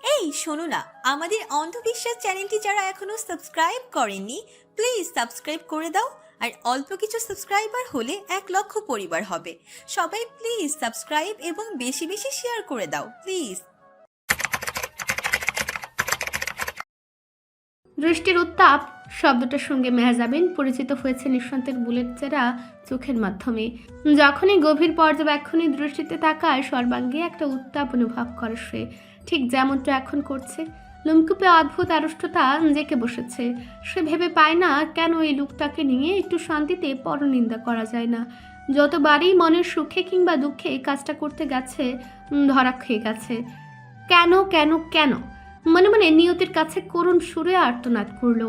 এই শোনো না, আমাদের অন্ধবিশ্বাস চ্যানেলটি যারা এখনো সাবস্ক্রাইব করেননি, প্লিজ সাবস্ক্রাইব করে দাও। আর অল্প কিছু সাবস্ক্রাইবার হলে 1 লক্ষ পরিবার হবে। সবাই প্লিজ সাবস্ক্রাইব এবং বেশি বেশি শেয়ার করে দাও প্লিজ। দৃষ্টির উত্তাপ শব্দটার সঙ্গে মেহজাবিন পরিচিত হয়েছে নিঃসন্তের বুলেট চেরা চোখের মাধ্যমে। যখনই গভীর পর্যবেক্ষণী দৃষ্টিতে তাকায় সর্বাঙ্গে একটা উত্তাপ অনুভব করে সে, ঠিক যেমনটা এখন করছে। লুমকুপে অদ্ভুত আড়ষ্টতা জেঁকে বসেছে। সে ভেবে পায় না কেন এই লোকটাকে নিয়ে একটু শান্তিতে পরনিন্দা করা যায় না। যতবারই মনের সুখে কিংবা দুঃখে কাজটা করতে গেছে ধরা খেয়ে গেছে। কেন কেন কেন মনে মনে নিয়তির কাছে করুণ সুরে আর্তনাদ করল।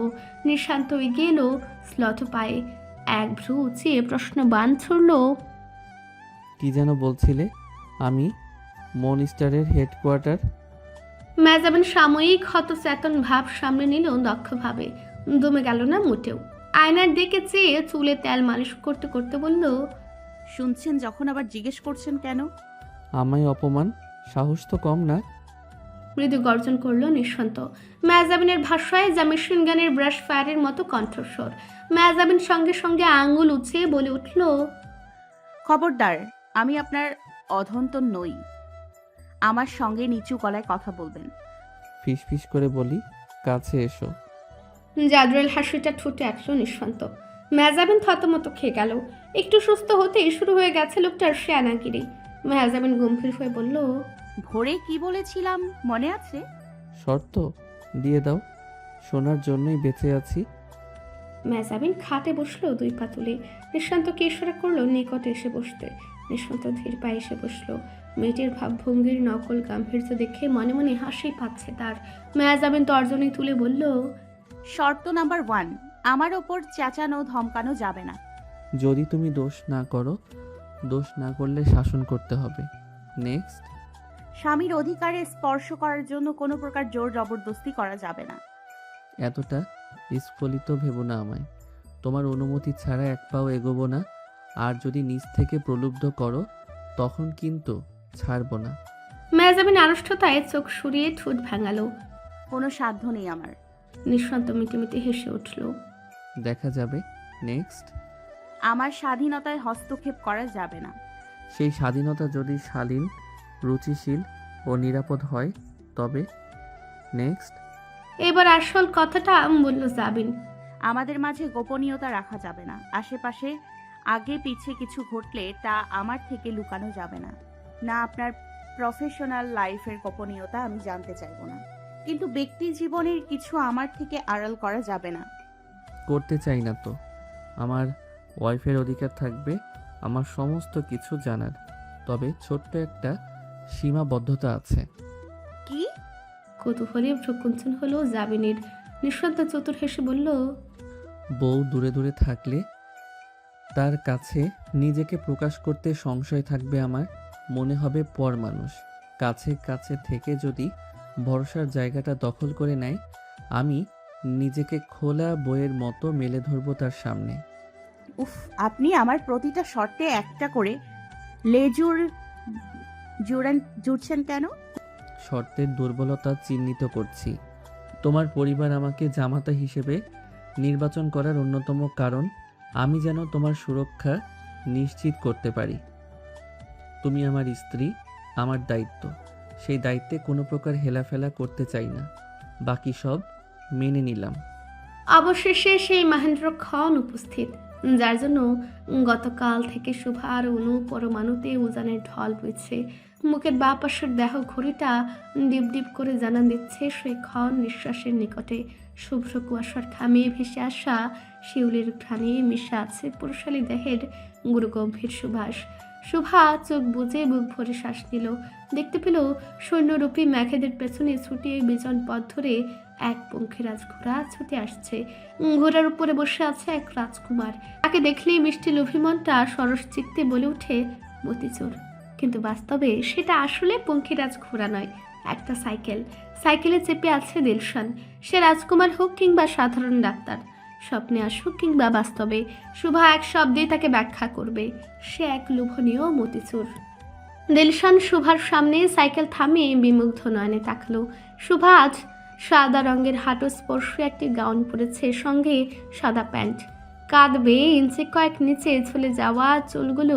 নিঃশান্ত এগিয়ে এলো স্লথ পায়ে, এক ভ্রু উঁচিয়ে প্রশ্নবাণ ছুড়ল। কি যেন বলছিলে? আমি মনস্টারের হেডকোয়ার্টার। মেজাবিন সাময়িক হতচেতন ভাব সামনে নিল দক্ষভাবে, দমে গেল না মোটেও। আয়নার দিকে চেয়ে চুলে তেল মালিশ করতে করতে বলল, শুনছেন যখন আবার জিজ্ঞেস করছেন কেন? আমায় অপমান, সাহস তো কম না? মৃদু গর্জন করলো নিঃশান্ত। মেজাবিনের ভাষায় যা মেশিন গানের ব্রাশ ফায়ারের মতো কণ্ঠস্বর। মেজাবিন সঙ্গে সঙ্গে আঙুল উঁচিয়ে বলে উঠল, খবরদার, আমি আপনার অধন্তন নই। আমার সঙ্গে নিচু গলায় কথা বলবেন। ফিস ফিস করে বলি, কাছে এসো। জাদরেল হাসিটা ঠোঁটে আঁকল নিঃশান্ত। মেজাবিন থতমত খেয়ে গেল। একটু সুস্থ হতেই শুরু হয়ে গেছে লোকটার শেয়ানাগিরি। মেজাবিন গম্ভীর হয়ে বলল, ভোরে কি বলেছিলাম মনে আছে? শর্ত দিয়ে দাও, শোনার জন্যই বেঁচে আছি। মেজাবিন খাটে বসলো দুই পা তুলে। নিঃশান্তকে ইশারা করলো নিকটে এসে বসতে। নিঃশান্ত ধীর পায়ে এসে বসলো। মেয়েটির ভাবভঙ্গির নকল গাম্ভীর্য দেখে মনে মনে হাসি পাচ্ছে তার। মেজাবিন তর্জনী তুলে বলল, শর্ত নাম্বার 1, আমার ওপর চেঁচানো ধমকানো যাবে না। যদি তুমি দোষ না করো, দোষ না করলে শাসন করতে হবে। নেক্সট। স্বামীর অধিকারে স্পর্শ করার জন্য কোনো প্রকার জোর জবরদস্তি করা যাবে না। এতটা স্ফলিত ভেবো না আমায়। তোমার অনুমতি ছাড়া এক পাও এগোবো না। আর যদি নিজ থেকে প্রলুব্ধ করো, তখন কিন্তু ছাড়বো না। মেজাবিন আড়ষ্টতায় চোখ সরিয়ে ঠোঁট ভাঙালো। কোনো সাধ্য নেই আমার। নিঃশান্ত মিটিমিটি হেসে উঠল। দেখা যাবে। নেক্সট। আমার স্বাধীনতায় হস্তক্ষেপ করা যাবে না। সেই স্বাধীনতা যদি শালীন, রুচিশীল ও নিরাপদ হয় তবে। নেক্সট। এবার আসল কথাটা বলল জাবিন। আমাদের মাঝে গোপনীয়তা রাখা যাবে না। আশেপাশে আগে পিছে কিছু ঘটলে তা আমার থেকে লুকানো যাবে না। না আপনার প্রফেশনাল লাইফের গোপনীয়তা আমি জানতে চাইবো না, কিন্তু ব্যক্তি জীবনের কিছু আমার থেকে আড়াল করা যাবে না। করতে চাই না তো। আমার ওয়াইফের অধিকার থাকবে আমার সমস্ত কিছু জানার। তবে ছোট্ট একটা সীমাবদ্ধতা আছে। কি? কৌতূহলী ভ্রুকুঞ্চন হলো জাবিনের। নিঃশব্দ চতুর হেসে বলল, বউ দূরে দূরে থাকলে তার কাছে নিজেকে প্রকাশ করতে সংশয় থাকবে আমার। মনে হবে পর মানুষ। কাছে কাছে থেকে যদি ভরসার জায়গাটা দখল করে নেয়, আমি নিজেকে খোলা বইয়ের মতো মেলে ধরবো তার সামনে। উফ, আপনি আমার প্রতিটা শর্তে একটা করে লেজুর জুড়ছেন কেন? শর্তের দুর্বলতা চিহ্নিত করছি। তোমার পরিবার আমাকে জামাতা হিসেবে নির্বাচন করার অন্যতম কারণ আমি যেন তোমার সুরক্ষা নিশ্চিত করতে পারি। তুমি আমার স্ত্রী, আমার দায়িত্ব। সেই দায়িত্বে কোনো প্রকার হেলাফেলা করতে চাই না। বাকি সব মেনে নিলাম। অবশেষে সেই মহেন্দ্র খন উপস্থিত, যার জন্য গতকাল থেকে শুভার অনু পরমাণুতে উজানের ঢল বইছে। মুখের বাঁ পাশের দেহ ঘড়িটা ডিপ ডিপ করে জানান দিচ্ছে সেই ক্ষণ নিঃশ্বাসের নিকটে। শুভ্র কুয়াশার খামে ভেসে আসা শিউলির ঘ্রাণে মিশে আছে পুরুষালী দেহের গুরুগম্ভীর সুবাস। শুভা চোখ বুজে বুক ভরে শ্বাস নিল। দেখতে পেল সৈন্যরূপী মেঘেদের পেছনে ছুটিয়ে বিজন পথ ধরে এক পঙ্খিরাজ ঘোড়া ছুটে আসছে। ঘোড়ার উপরে বসে আছে এক রাজকুমার। তাকে দেখলেই মিষ্টি লোভী মনটা সরস চিত্তে বলে ওঠে মতিচুর। কিন্তু বাস্তবে সেটা আসলে পঙ্খিরাজ ঘোড়া নয়, একটা সাইকেল। সাইকেলে চেপে আছে দিলশান। সে রাজকুমার হোক কিংবা সাধারণ ডাক্তার, স্বপ্নে আসুক কিংবা বাস্তবে, শুভা এক শব্দেই তাকে ব্যাখ্যা করবে। সে এক লোভনীয় মতিচুর। দিলশান শুভার সামনে সাইকেল থামিয়ে বিমুগ্ধ নয়নে তাকালো। শুভা আজ সাদা রঙের হাঁটু স্পর্শী একটি গাউন পরেছে, সঙ্গে সাদা প্যান্ট। কাঁধ বেয়ে ইঞ্চি কয়েক নিচে ঝুলে যাওয়া চুলগুলো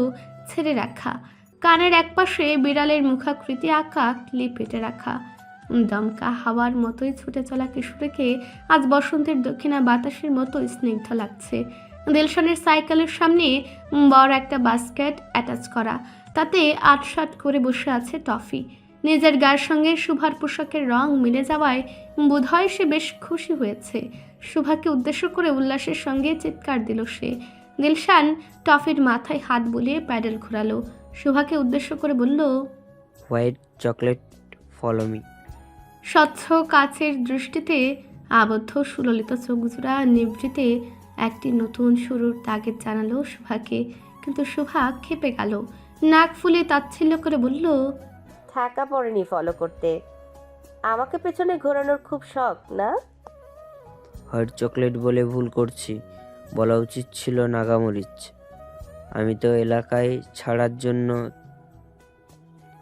ছেড়ে রাখা, কানের একপাশে বিড়ালের মুখাকৃতি আঁকা ক্লিপ এঁটে রাখা। দমকা হাওয়ার মতোই ছুটে চলা কিশোরীকে আজ বসন্তের দক্ষিণা বাতাসের মতো স্নিগ্ধ লাগছে। দিলশানের সাইকেলের সামনে বড় একটা বাস্কেট অ্যাটাচ করা, তাতে আটসাট করে বসে আছে টফি। নিজের গায়ের সঙ্গে শুভার পোশাকের রং মিলে যাওয়ায় বোধহয় সে বেশ খুশি হয়েছে। শুভাকে উদ্দেশ্য করে উল্লাসের সঙ্গে চিৎকার দিল সে। দিলশান টফির মাথায় হাত বুলিয়ে প্যাডেল ঘোরালো, শুভাকে উদ্দেশ্য করে বলল, হোয়াইট চকলেট ফলো মি। স্বচ্ছ কাচের দৃষ্টিতে আবদ্ধ সুললিত চোখজোড়া নিভৃতে একটি নতুন শুরুর তাগিদ জানালো শুভাকে। কিন্তু শুভা ক্ষেপে গেল, নাক ফুলে তাচ্ছিল্য করে বলল, থাকা পড়েনি ফলো করতে। আমাকে পেছনে ঘোরানোর খুব শখ না? হোয়াইট চকলেট বলে ভুল করছি, বলা উচিত ছিল নাগামরিচ। আমি তো এলাকায় ছাড়ার জন্য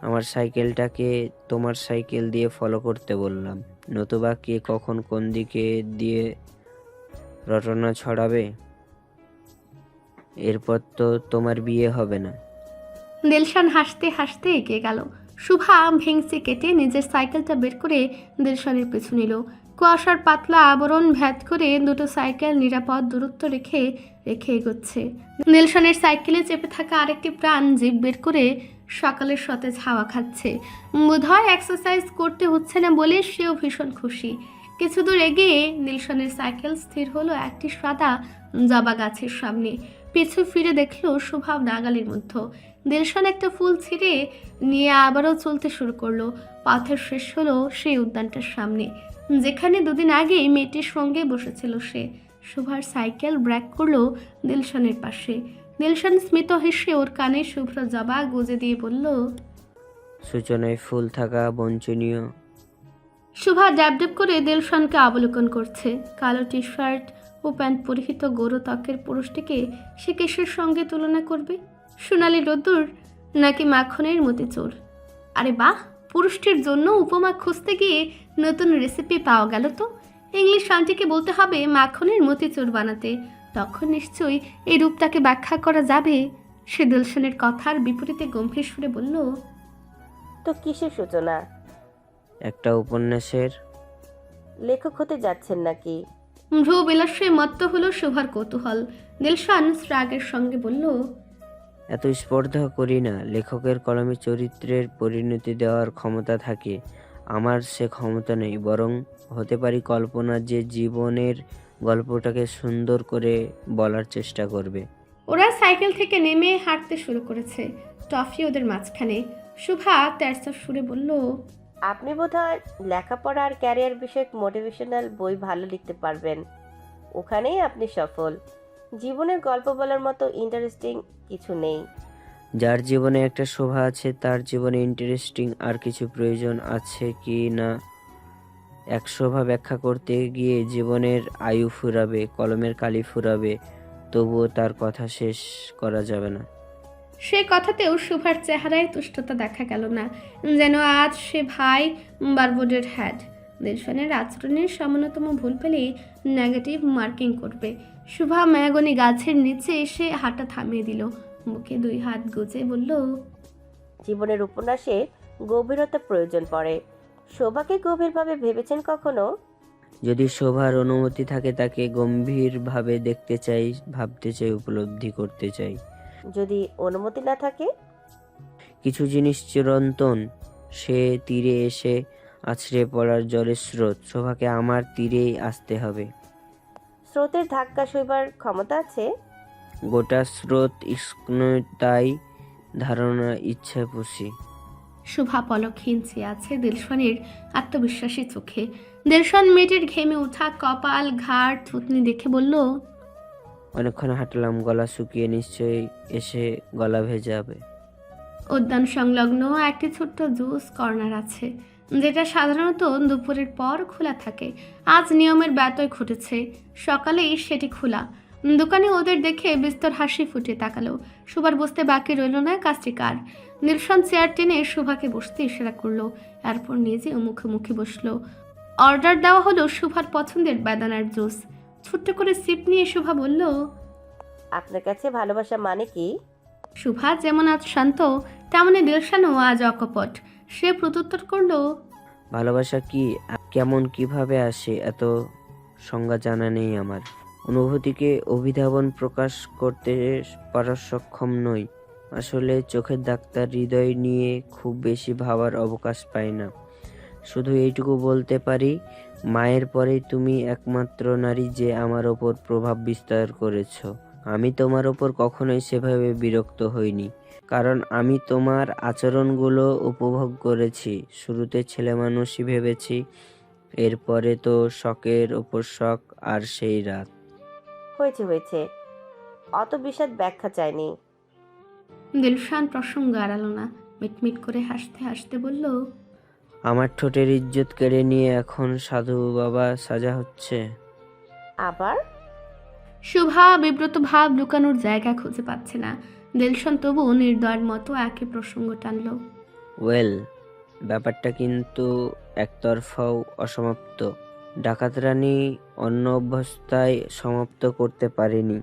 আমার সাইকেলটাকে তোমার সাইকেল দিয়ে ফলো করতে বললাম, নতুবা কে কখন কোন দিকে দিয়ে রটনা ছড়াবে। এরপর তো তোমার বিয়ে হবে না। দিলশান হাসতে হাসতে এগিয়ে গেল। শুভা ভেংচি কেটে নিজের সাইকেলটা বের করে দিলশানের পিছু নিল। কুয়াশার পাতলা আবরণ ভেদ করে দুটো সাইকেল নিরাপদ দূরত্ব রেখে রেখে এগোচ্ছে। দিলশানের সাইকেলে চেপে থাকা আরেকটি প্রাণ জিভ বের করে সকালের সতেজ হাওয়া খাচ্ছে। বোধহয় এক্সারসাইজ করতে হচ্ছে না বলে সেও ভীষণ খুশি। কিছু দূর এগিয়ে দিলশানের সাইকেল স্থির হলো একটি সাদা জবা গাছের সামনে। পিছু ফিরে দেখলো শুভা নাগালের মধ্যে। দিলশান একটা ফুল ছিঁড়ে নিয়ে আবারও চলতে শুরু করলো। পথের শেষ হলো সেই উদ্যানটার সামনে, যেখানে দুদিন আগে মেয়েটির সঙ্গে বসেছিল সে। শুভার সাইকেল ব্রেক করলো দিলশানের পাশে। দিলশান স্মিত হেসে ওর কানে শুভ্র জবা গুজে দিয়ে বলল, সূচনায় ফুল থাকা বঞ্চনীয়। শুভা ড্যাব ড্যাব করে দিলশানকে অবলোকন করছে। কালো টি শার্ট ও প্যান্ট পরিহিত গোরো ত্বকের পুরুষটিকে সে কিসের সঙ্গে তুলনা করবে? সোনালি রোদ্দুর নাকি মাখনের মতিচুর? আরে বাহ, পুরুষটির জন্য উপমা খুঁজতে গিয়ে নতুন রেসিপি পাওয়া গেল তো। ইংলিশ আন্টিকে বলতে হবে মাখনের মতিচুর বানাতে, তখন নিশ্চয়ই এই রূপটাকে ব্যাখ্যা করা যাবে। সে দিলশানের কথার বিপরীতে গম্ভীর সুরে বলল, তো কিসের সূচনা? একটা উপন্যাসের। লেখক হতে যাচ্ছেন নাকি? ভ্রু বিলাসে মত্ত হলো শুভার কৌতূহল। দিলশান শ্রাগের সঙ্গে বলল, এত স্পর্ধা করি না, লেখকের কলমে চরিত্রের পরিণতি দেওয়ার ক্ষমতা থাকে, আমার সে ক্ষমতা নেই। বরং হতে পারি কল্পনা, যে জীবনের গল্পটাকে সুন্দর করে বলার চেষ্টা করবে। ওরা সাইকেল থেকে নেমে হাঁটতে শুরু করেছে। টফি ওদের মাঝখানে। শুভা তেরসা সুরে বলল, আপনি বোধহয় লেখাপড়া আর ক্যারিয়ার বিষয়ক মোটিভেশনাল বই ভালো লিখতে পারবেন। ওখানেই আপনি সফল। জীবনের গল্প বলার মতো ইন্টারেস্টিং কিছু নেই। যার জীবনে একটা শোভা আছে, তার জীবনে ইন্টারেস্টিং আর কিছু প্রয়োজন আছে কি না? এক শোভা ব্যাখ্যা করতে গিয়ে জীবনের আয়ু ফুরাবে, কলমের কালি ফুরাবে, তবুও তার কথা শেষ করা যাবে না। সে কথাতেও শুভার চেহারায় তুষ্টতা দেখা গেল না, যেন আজ সে ভাই বারবোর্ডের হ্যাড। দিলশানের আচরণের সামান্যতম ভুল পেলে নেগেটিভ মার্কিং করবে। শুভা মেহগনি গাছের নিচে এসে হাঁটা থামিয়ে দিল, মুখে দুই হাত গুজে বলল, জীবনের উপন্যাসে গভীরতা প্রয়োজন পড়ে। শোভাকে গভীরভাবে ভেবেছেন কখনো? যদি শোভার অনুমতি থাকে, তাকে গম্ভীরভাবে দেখতে চাই, ভাবতে চাই, উপলব্ধি করতে চাই। যদি অনুমতি না থাকে? কিছু জিনিস চিরন্তন, সে তীরে এসে আছড়ে পড়ার জলের স্রোত। শোভাকে আমার তীরেই আসতে হবে। স্রোতের ধাক্কা সইবার ক্ষমতা আছে? গোটা স্রোত স্নিগ্ধতাই ধারণা ইচ্ছায় পুষি। শুভা পলকহীন চেয়ে আছে দিলশানের আত্মবিশ্বাসী চোখে। দিলশান মেয়েটির ঘেমে ওঠা কপাল, ঘাড়, থুতনি দেখে বলল, অনেকক্ষণ হাঁটলাম, গলা শুকিয়ে নিশ্চয়ই এসে গলা ভেজাবে। উদ্যান সংলগ্ন একটি ছোট্ট জুস কর্নার আছে, যেটা সাধারণত দুপুরের পর খোলা থাকে। আজ নিয়মের ব্যত্যয় ঘটেছে, সকালেই সেটি খোলা। দোকানে ওদের দেখে বিস্তর হাসি ফুটে তাকালো। শুভার বসতে বাকি রইল না, কাজটি কার। নিলশন চেয়ার টেনে শুভাকে বসতে ইশারা করলো, এরপর নিজেও মুখোমুখি বসলো। অর্ডার দেওয়া হলো শুভার পছন্দের বেদানার জুস। ছোট্ট করে সিপ নিয়ে শুভা বলল, আপনার কাছে ভালোবাসা মানে কি? শুভা যেমন আজ শান্ত, তেমনি দিলশানও আজ অকপট। সে প্রত্যুত্তর করলো, ভালোবাসা কি, কেমন, কিভাবে আসে এত সংজ্ঞা জানা নেই আমার। অনুভূতিকে অভিধাবন প্রকাশ করতে পারা সক্ষম নই। আসলে চোখের ডাক্তার হৃদয় নিয়ে খুব বেশি ভাবার অবকাশ পায় না। শুধু এইটুকু বলতে পারি, মায়ের পরেই তুমি একমাত্র নারী যে আমার ওপর প্রভাব বিস্তার করেছ। আমি তোমার ওপর কখনোই সেভাবে বিরক্ত হইনি, কারণ আমি তোমার আচরণগুলো উপভোগ করেছি। শুরুতে ছেলে মানুষই ভেবেছি, এরপরে তো শখের ওপর শখ, আর সেই রাত। হয়েছে হয়েছে, অত বিশদ ব্যাখ্যা চাইনি। দিলশান প্রসঙ্গ এড়ালো না, মিটমিট করে হাসতে হাসতে বলল, আমার ঠোঁটের ইজ্জত কেড়ে নিয়ে এখন সাধু বাবা সাজা হচ্ছে। আবার? শুভা বিব্রত ভাব লুকানোর জায়গা খুঁজে পাচ্ছে না। দিলশান তবু নির্দয়ের মতো একই প্রসঙ্গ টানলো। ওয়েল, ব্যাপারটা কিন্তু একতরফাও অসমাপ্ত। ডাকাত রানী অন্য অবস্থায় সমাপ্ত করতে পারেনি।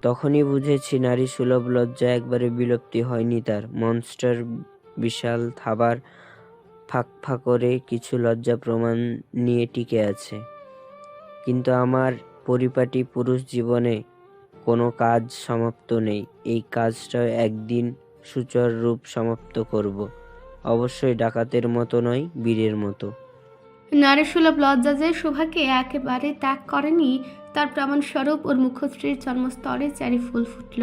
তখনই বুঝেছি নারী সুলভ লজ্জা একবারে বিলুপ্তি হয়নি তার। মনস্টার বিশাল থাবার ফাঁক করে কিছু লজ্জা প্রমাণ নিয়ে টিকে আছে। কিন্তু আমার পরিপাটি পুরুষ জীবনে কোনো কাজ সমাপ্ত নেই। এই কাজটাও একদিন সুচার রূপ সমাপ্ত করব। অবশ্যই ডাকাতের মতো নয়, বীরের মতো। নারী সুলভ লজ্জা যে শোভাকে একেবারে ত্যাগ করেনি, তার প্রমাণস্বরূপ ওর মুখশ্রীর জন্মস্তরে চেরি ফুল ফুটল।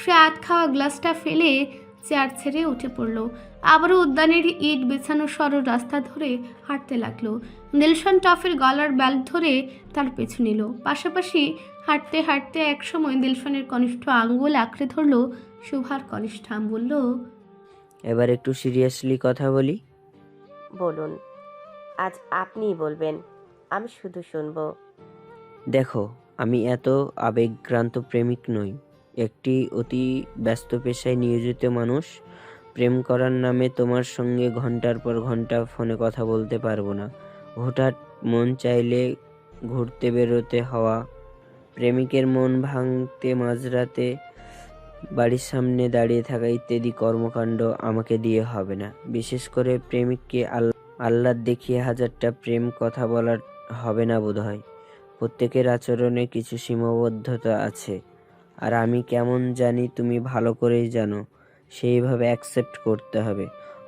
সে আধ খাওয়া গ্লাসটা ফেলে চেয়ার ছেড়ে উঠে পড়ল। আবারও উদ্যানের ইট বিছানো সরল রাস্তা ধরে হাঁটতে লাগলো। দিলশান টফের গলার বেল্ট ধরে তার পেছু নিল। পাশাপাশি হাঁটতে হাঁটতে একসময় দিলশানের কনিষ্ঠ আঙ্গুল আঁকড়ে ধরল শুভার কনিষ্ঠাম। বলল, এবার একটু সিরিয়াসলি কথা বলি। বলুন, আজ আপনিই বলবেন, আমি শুধু শুনবো। দেখো, আমি এত আবেগক্রান্ত প্রেমিক নই। একটি অতি ব্যস্ত পেশায় নিয়োজিত মানুষ। প্রেম করার নামে তোমার সঙ্গে ঘন্টার পর ঘন্টা ফোনে কথা বলতে পারবো না। হঠাৎ মন চাইলে ঘুরতে বেরোতে হওয়া, প্রেমিকের মন ভাঙতে মাঝরাতে বাড়ির সামনে দাঁড়িয়ে থাকা ইত্যাদি কর্মকাণ্ড আমাকে দিয়ে হবে না। বিশেষ করে প্রেমিককে আহ্লাদ দেখিয়ে হাজারটা প্রেম কথা বলার হবে না বোধহয়। প্রত্যেকের আচরণে কিছু সীমাবদ্ধতা আছে, আর আমি কেমন জানি তুমি ভালো করেই জানো। সেইভাবে অ্যাকসেপ্ট করতে হবে।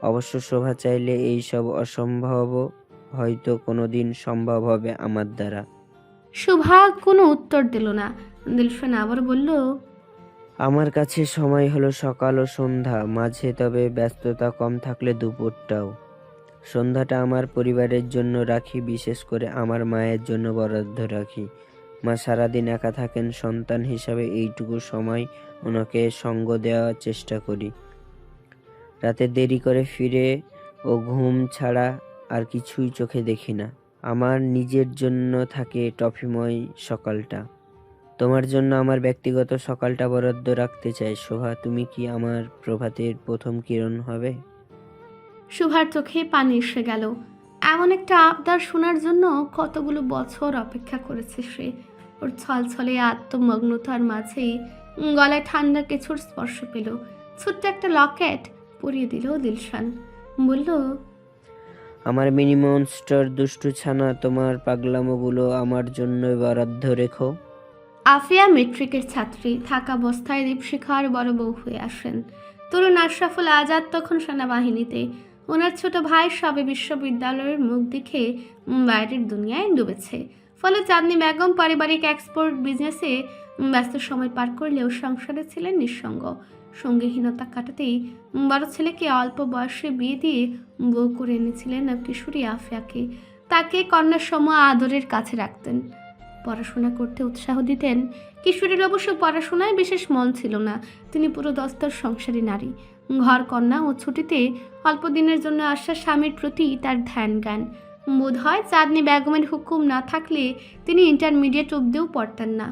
অবশ্য শোভা চাইলে এইসব অসম্ভব হয়তো কোনোদিন সম্ভব হবে আমার দ্বারা। শুভা কোনো উত্তর দিল না। দিলশান আবার বলল, আমার কাছে সময় হলো সকাল ও সন্ধ্যা, মাঝে তবে ব্যস্ততা কম থাকলে দুপুরটাও। সন্ধ্যাটা আমার পরিবারের জন্য রাখি, বিশেষ করে আমার মায়ের জন্য বরাদ্দ রাখি। মা সারাদিন একা থাকেন, সন্তান হিসাবে এইটুকু সময় ওনাকে সঙ্গ দেওয়ার চেষ্টা করি। রাতে দেরি করে ফিরে ও ঘুম ছাড়া আর কিছুই চোখে দেখি না। আমার নিজের জন্য থাকে টফিময় সকালটা। তোমার জন্য আমার ব্যক্তিগত সকালটা বরাদ্দ রাখতে চাই। শোভা, তুমি কি আমার প্রভাতের প্রথম কিরণ হবে? শুভার চোখে পানি এসে গেল। এমন একটা আবদার শোনার জন্য কতগুলো বছর অপেক্ষা করেছে সে। ওর ছলছলে আত্মমগ্নতার মাঝেই গলায় ঠান্ডা কিছুর স্পর্শ পেল। ছোট্ট একটা লকেট পরিয়ে দিল দিলশান। বলল, আমার মিনি মনস্টার দুষ্টু ছানা, তোমার পাগলামোগুলো আমার জন্যই বরাদ্দ রেখো। আফিয়া মেট্রিকের ছাত্রী থাকা অবস্থায় দীপশিখার বড় বউ হয়ে আসেন। তরুণ আশরাফুল আজাদ তখন সেনাবাহিনীতে। ওনার ছোট ভাই সবে বিশ্ববিদ্যালয়ের মুখ দেখে বাইরের দুনিয়ায় ডুবেছে। ফলে চাঁদনি বেগম পারিবারিক এক্সপোর্ট বিজনেসে ব্যস্ত সময় পার করলেও সংসারে ছিলেন নিঃসঙ্গ। সঙ্গীহীনতা কাটাতেই বড় ছেলেকে অল্প বয়সে বিয়ে দিয়ে বউ করে এনেছিলেন কিশোরী আফিয়াকে। তাকে কন্যার সম আদরের কাছে রাখতেন, পড়াশোনা করতে উৎসাহ দিতেন। কিশোরীর অবশ্য পড়াশোনায় বিশেষ মন ছিল না। তিনি পুরো দস্তার সংসারী নারী। ঘর কন্যা ও ছুটিতে অল্প দিনের জন্য আসা স্বামীর প্রতি তার ধ্যান জ্ঞান। বোধ হয় চাঁদনি বেগমের হুকুম না থাকলে তিনি ইন্টারমিডিয়েট অবধিও পড়তেন না।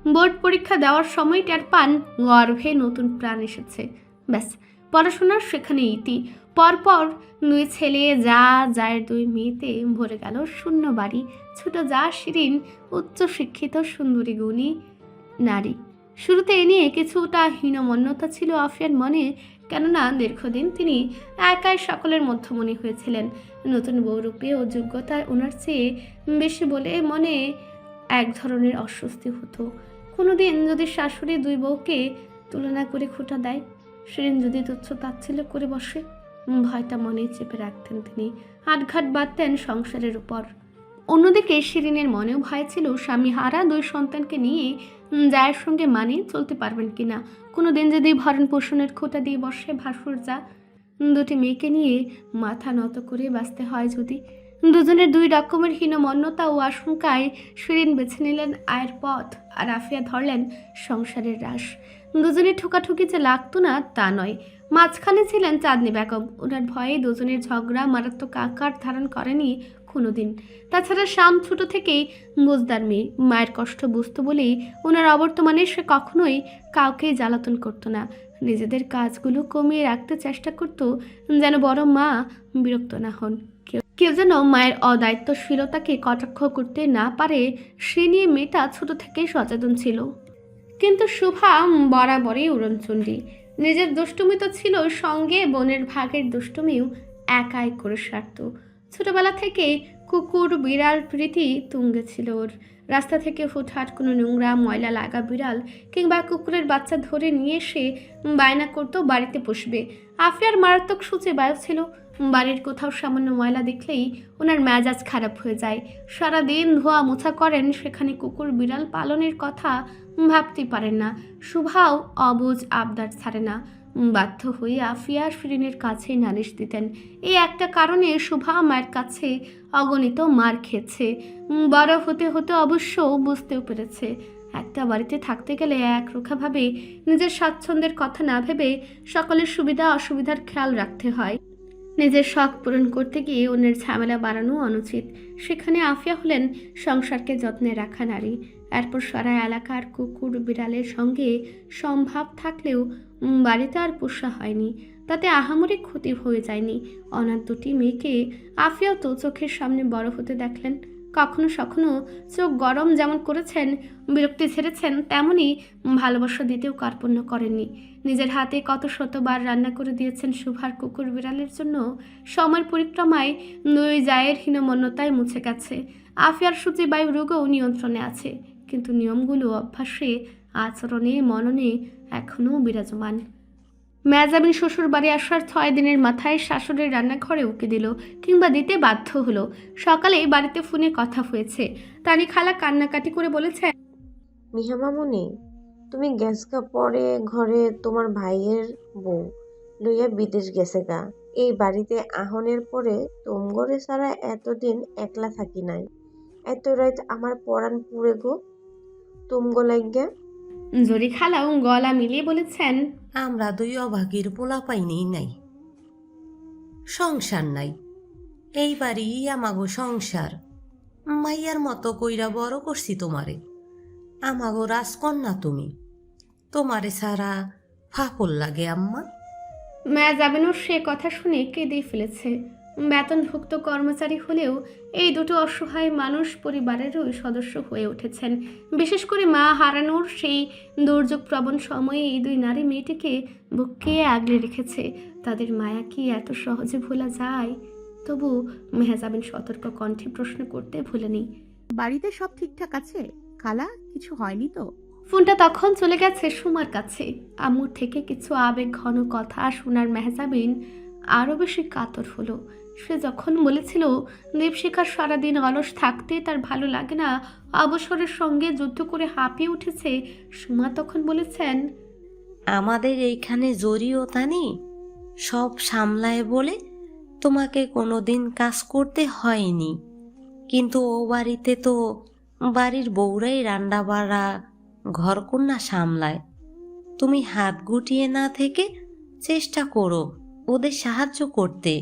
বোর্ড পরীক্ষা দেওয়ার সময় টের পান গর্ভে নতুন প্রাণ এসেছে। ব্যাস, পড়াশোনার সেখানে ইতি। পরপর 2 ছেলে, যার 2 মেয়েতে ভরে গেল শূন্য বাড়ি। ছোট যা শিরিন উচ্চশিক্ষিত সুন্দরী গুণী নারী। শুরুতে এ নিয়ে কিছুটা হীনমন্যতা ছিল আফিয়ার মনে, কেননা দীর্ঘদিন তিনি একাই সকলের মধ্যমণি হয়েছিলেন। নতুন বউরূপে ও যোগ্যতায় ওনার চেয়ে বেশি বলে মনে এক ধরনের অস্বস্তি হতো। কোনোদিন যদি শাশুড়ি 2 বউকে তুলনা করে খোঁটা দেয়, শিরিন যদি তুচ্ছ তাচ্ছিল্য করে বসে, ভয়টা মনে চেপে রাখতেন তিনি, আটঘাট বাঁধতেন সংসারের উপর। অন্যদিকে শিরিনের মনেও ভয় ছিল স্বামী হারা 2 সন্তানকে নিয়ে যায়ের সঙ্গে মানিয়ে চলতে পারবেন কিনা। কোনোদিন যদি ভরণ পোষণের খোঁটা দিয়ে বসে ভাসুর যা, 2টি মেয়েকে নিয়ে মাথা নত করে বাঁচতে হয় যদি। দুজনের 2 রকমের হীনমন্যতা ও আশঙ্কায় শিরিন বেছে নিলেন আয়ের পথ, আর আফিয়া ধরলেন সংসারের রাশ। দুজনের ঠোকাঠুকি যে লাগতো না তা নয়, মাঝখানে ছিলেন চাঁদনি বেগম। ওনার ভয়ে দুজনের ঝগড়া মারাত্মক আকার ধারণ করেনি কোনোদিন। তাছাড়া শাম ছোট থেকেই বুঝদার মেয়ে, মায়ের কষ্ট বুঝতো বলেই ওনার অবর্তমানে সে কখনোই কাউকেই জ্বালাতন করতো না। নিজেদের কাজগুলো কমিয়ে রাখতে চেষ্টা করতো, যেন বড় মা বিরক্ত না হন। কেউ যেন মায়ের অদায়িত্বশীলতাকে কটাক্ষ করতে না পারে, সে নিয়ে মেয়েটা ছোট থেকেই সচেতন ছিল। কিন্তু শুভা বরাবরই উড়নচণ্ডী। নিজের দুষ্টুমি তো ছিল, সঙ্গে বোনের ভাগের দুষ্টুমিও একাই করে সারত। ছোটবেলা থেকে কুকুর বিড়াল প্রীতি তুঙ্গে ছিল ওর। রাস্তা থেকে হুটহাট কোনো নোংরা ময়লা লাগা বিড়াল কিংবা কুকুরের বাচ্চা ধরে নিয়ে এসে বায়না করতো বাড়িতে পুষবে। আফিয়ার মারাত্মক সূচে বায়ু ছিল। বাড়ির কোথাও সামান্য ময়লা দেখলেই ওনার মেজাজ খারাপ হয়ে যায়। সারাদিন ধোয়া মোছা করেন, সেখানে কুকুর বিড়াল পালনের কথা ভাবতে পারেন না। শুভাও অবুঝ আবদার ছাড়ে না। বাধ্য হয়ে আফিয়া শিরিনের কাছে নালিশ দিতেন। এই একটা কারণে শুভা মায়ের কাছে অগণিত মার খেয়েছে। বড় হতে হতে অবশ্য বুঝতেও পেরেছে, একটা বাড়িতে থাকতে গেলে একরোখাভাবে নিজের স্বাচ্ছন্দ্যের কথা না ভেবে সকলের সুবিধা অসুবিধার খেয়াল রাখতে হয়। নিজের শখ পূরণ করতে গিয়ে অন্যের ঝামেলা বাড়ানো অনুচিত। সেখানে আফিয়া হলেন সংসারকে যত্নে রাখা নারী। এরপর সারা এলাকার কুকুর বিড়ালের সঙ্গে সম্ভাব থাকলেও বাড়িতে আর পোষা হয়নি। তাতে আহামরি ক্ষতি হয়ে যায়নি। অনাথ 2টি মেয়েকে আফিয়াও তো চোখের সামনে বড় হতে দেখলেন। কখনো সখনো চোখ গরম যেমন করেছেন, বিরক্তি ছেড়েছেন, তেমনই ভালোবাসা দিতেও কার্পণ্য করেননি। নিজের হাতে কত শতবার রান্না করে দিয়েছেন শুভার কুকুর বিড়ালের জন্য। সময়ের পরিক্রমায় 2 জায়ের হীনমন্যতায় মুছে গেছে। আফিয়ার সূচিবায়ু রোগও নিয়ন্ত্রণে আছে, কিন্তু নিয়মগুলো অভ্যাসে, আচরণে, মননে এখনও বিরাজমান। মেজাবিন শ্বশুর বাড়ি আসার 6 দিনের মাথায় শাশুড়ির রান্নাঘরে উকি দিল, কিংবা দিতে বাধ্য হলো। সকালে বাড়িতে ফোনে কথা হয়েছে। তানি খালা কান্নাকাটি করে বলেছে, মিহা মামুনি, তুমি গেছকা পরে ঘরে তোমার ভাইয়ের বউ লইয়া বিদেশ গেছে গা। এই বাড়িতে আহনের পরে তোমগরে ছাড়া এতদিন একলা থাকি নাই। এত রাত আমার পরাণ পুড়ে গো তোমগো লাগিয়া। জরি খালাও গলা মিলিয়ে বলেছেন, আমরা 2 অভাগীর পোলা পাইনি নাই, সংসার নাই। এই বাড়ি আমাগো সংসার। মাইয়ার মতো কইরা বড় করছি তোমারে। আমাগো রাজকন্যা তুমি, তোমারে ছাড়া ফাপল লাগে আম্মা। মেজাবিনও সে কথা শুনে কেঁদে ফেলেছে। বেতনভুক্ত কর্মচারী হলেও এই 2টো অসহায় মানুষ পরিবারেরই সদস্য হয়ে উঠেছেন। বিশেষ করে মা হারানোর সেই দুর্যোগপ্রবণ সময়ে এই 2 নারী মেয়েটিকে বুকে আগলে রেখেছে। তাদের মায়া কি এত সহজে ভোলা যায়? তবু মেহজাবিন সতর্ক কণ্ঠে প্রশ্ন করতে ভুলেনি, বাড়িতে সব ঠিকঠাক আছে? খালা, কিছু হয়নি তো? ফোনটা তখন চলে গেছে সুমার কাছে। আম্মুর থেকে কিছু আবেগ ঘন কথা শোনার মেহজাবিন আরও বেশি কাতর হলো। সে যখন বলেছিল দীপশিখার সারাদিন অলস থাকতে তার ভালো লাগে না, অবসরের সঙ্গে যুদ্ধ করে হাঁপিয়ে উঠেছে, সুমা তখন বলেছেন, আমাদের এইখানে জরিও তানি সব সামলায় বলে তোমাকে কোনোদিন কাজ করতে হয়নি। কিন্তু ও বাড়িতে তো বাড়ির বউরাই রান্না বাড়া ঘরকন্যা সামলায়। তুমি হাত গুটিয়ে না থেকে চেষ্টা করো ওদের সাহায্য করতে।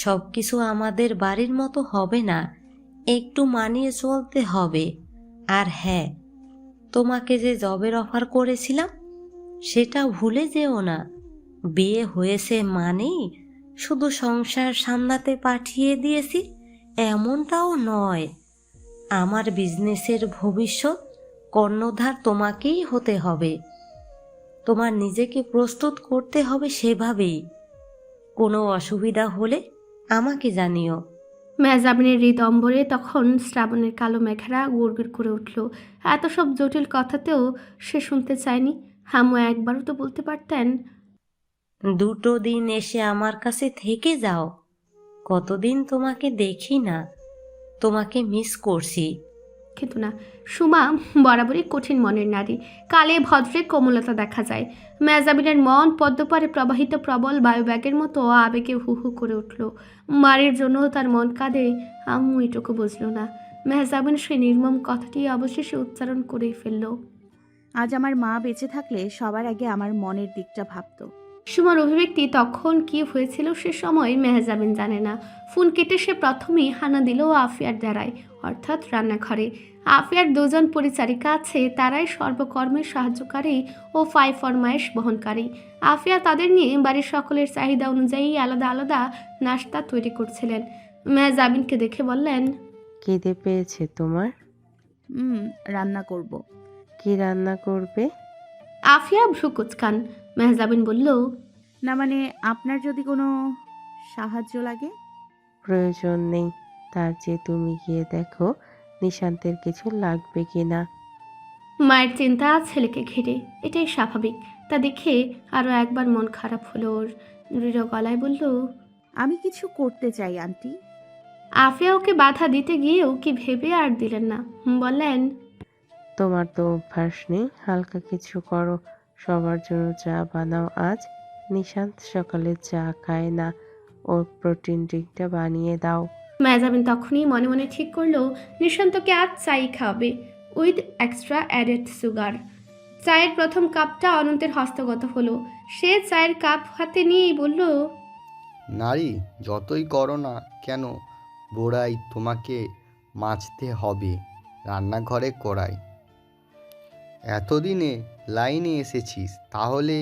সব কিছু আমাদের বাড়ির মতো হবে না, একটু মানিয়ে চলতে হবে। আর হ্যাঁ, তোমাকে যে জবের অফার করেছিলাম সেটা ভুলে যেও না। বিয়ে হয়েছে মানেই শুধু সংসার সামলাতে পাঠিয়ে দিয়েছি এমনটাও নয়। আমার বিজনেসের ভবিষ্যৎ কর্ণধার তোমাকেই হতে হবে। তোমার নিজেকে প্রস্তুত করতে হবে সেভাবেই। কোনো অসুবিধা হলে আমাকে জানিও। মেহজাবিনের হৃদম্বরে তখন শ্রাবণের কালো মেঘেরা গুড়গুড় করে উঠল। এত সব জটিল কথাতেও সে শুনতে চায়নি। হামু একবারও তো বলতে পারতেন। 2 দিন এসে আমার কাছে থেকে যাও। কতদিন তোমাকে দেখি না, তোমাকে মিস করছি। কিন্তু না, সুমা বরাবরই কঠিন মনের নারী। কালে ভদ্রে কোমলতা দেখা যায়। মেহজাবিনের মন পদ্মপারে প্রবাহিত প্রবল বায়ুব্যাগের মতো আবেগে হু হু করে উঠল। মায়ের জন্য তার মন কাঁদে, আম্মু এটুকু বুঝল না। মেহজাবিন সেই নির্মম কথাটি অবশেষে উচ্চারণ করেই ফেলল। আজ আমার মা বেঁচে থাকলে সবার আগে আমার মনের দিকটা ভাবতো। সুমার অভিব্যক্তি তখন কি হয়েছিল সে সময় মেহজাবিন জানে না। ফোন কেটে সে প্রথমেই হানা দিল আফিয়ার দ্বারায়, অর্থাৎ রান্নাঘরে। আফিয়ার 2 জন পরিচারিকা আছে, তারাই সর্বকর্মে সাহায্যকারী ও ফরমায়েশ বহনকারী। আফিয়া তাদের নিয়ে বাড়ির সকলের চাহিদা অনুযায়ী আলাদা আলাদা নাস্তা তৈরি করছিলেন। মেহজাবিনকে দেখে বললেন, খিদে পেয়েছে তোমার? রান্না করব। কি রান্না করবে? আফিয়া ভ্রু কুচকান। মেহজাবিন বলল, না মানে আপনার যদি কোনো সাহায্য লাগে। প্রয়োজন নেই, তার চেয়ে তুমি গিয়ে দেখো নিশান্তের কিছু লাগবে কিনা। মায়ের চিন্তা ছেলেকে ঘিরে, এটাই স্বাভাবিক। তা দেখে আরও একবার মন খারাপ হলো ওর। দৃঢ় গলায় বলল, আমি কিছু করতে চাই আন্টি। আফিয়া ওকে বাধা দিতে গিয়েও কি ভেবে আর দিলেন না। বললেন, তোমার তো অভ্যাস নেই, হালকা কিছু করো। সবার জন্য চা বানাও আজ। নিশান্ত সকালে চা খায় না, ওর প্রোটিন ড্রিঙ্কটা বানিয়ে দাও। মেহজাবিন তখনই মনে মনে ঠিক করলো নিশান্তকে আজ চাই খাওয়াবে, উইথ এক্সট্রা অ্যাডেড সুগার। চায়ের প্রথম কাপটা অনন্তের হস্তগত হলো। সে চায়ের কাপ হাতে নিয়েই বলল, নারী যতই করো না কেন, বোড়াই তোমাকে মাজতে হবে রান্নাঘরে কড়াই। এতদিনে লাইনে এসেছিস, তাহলে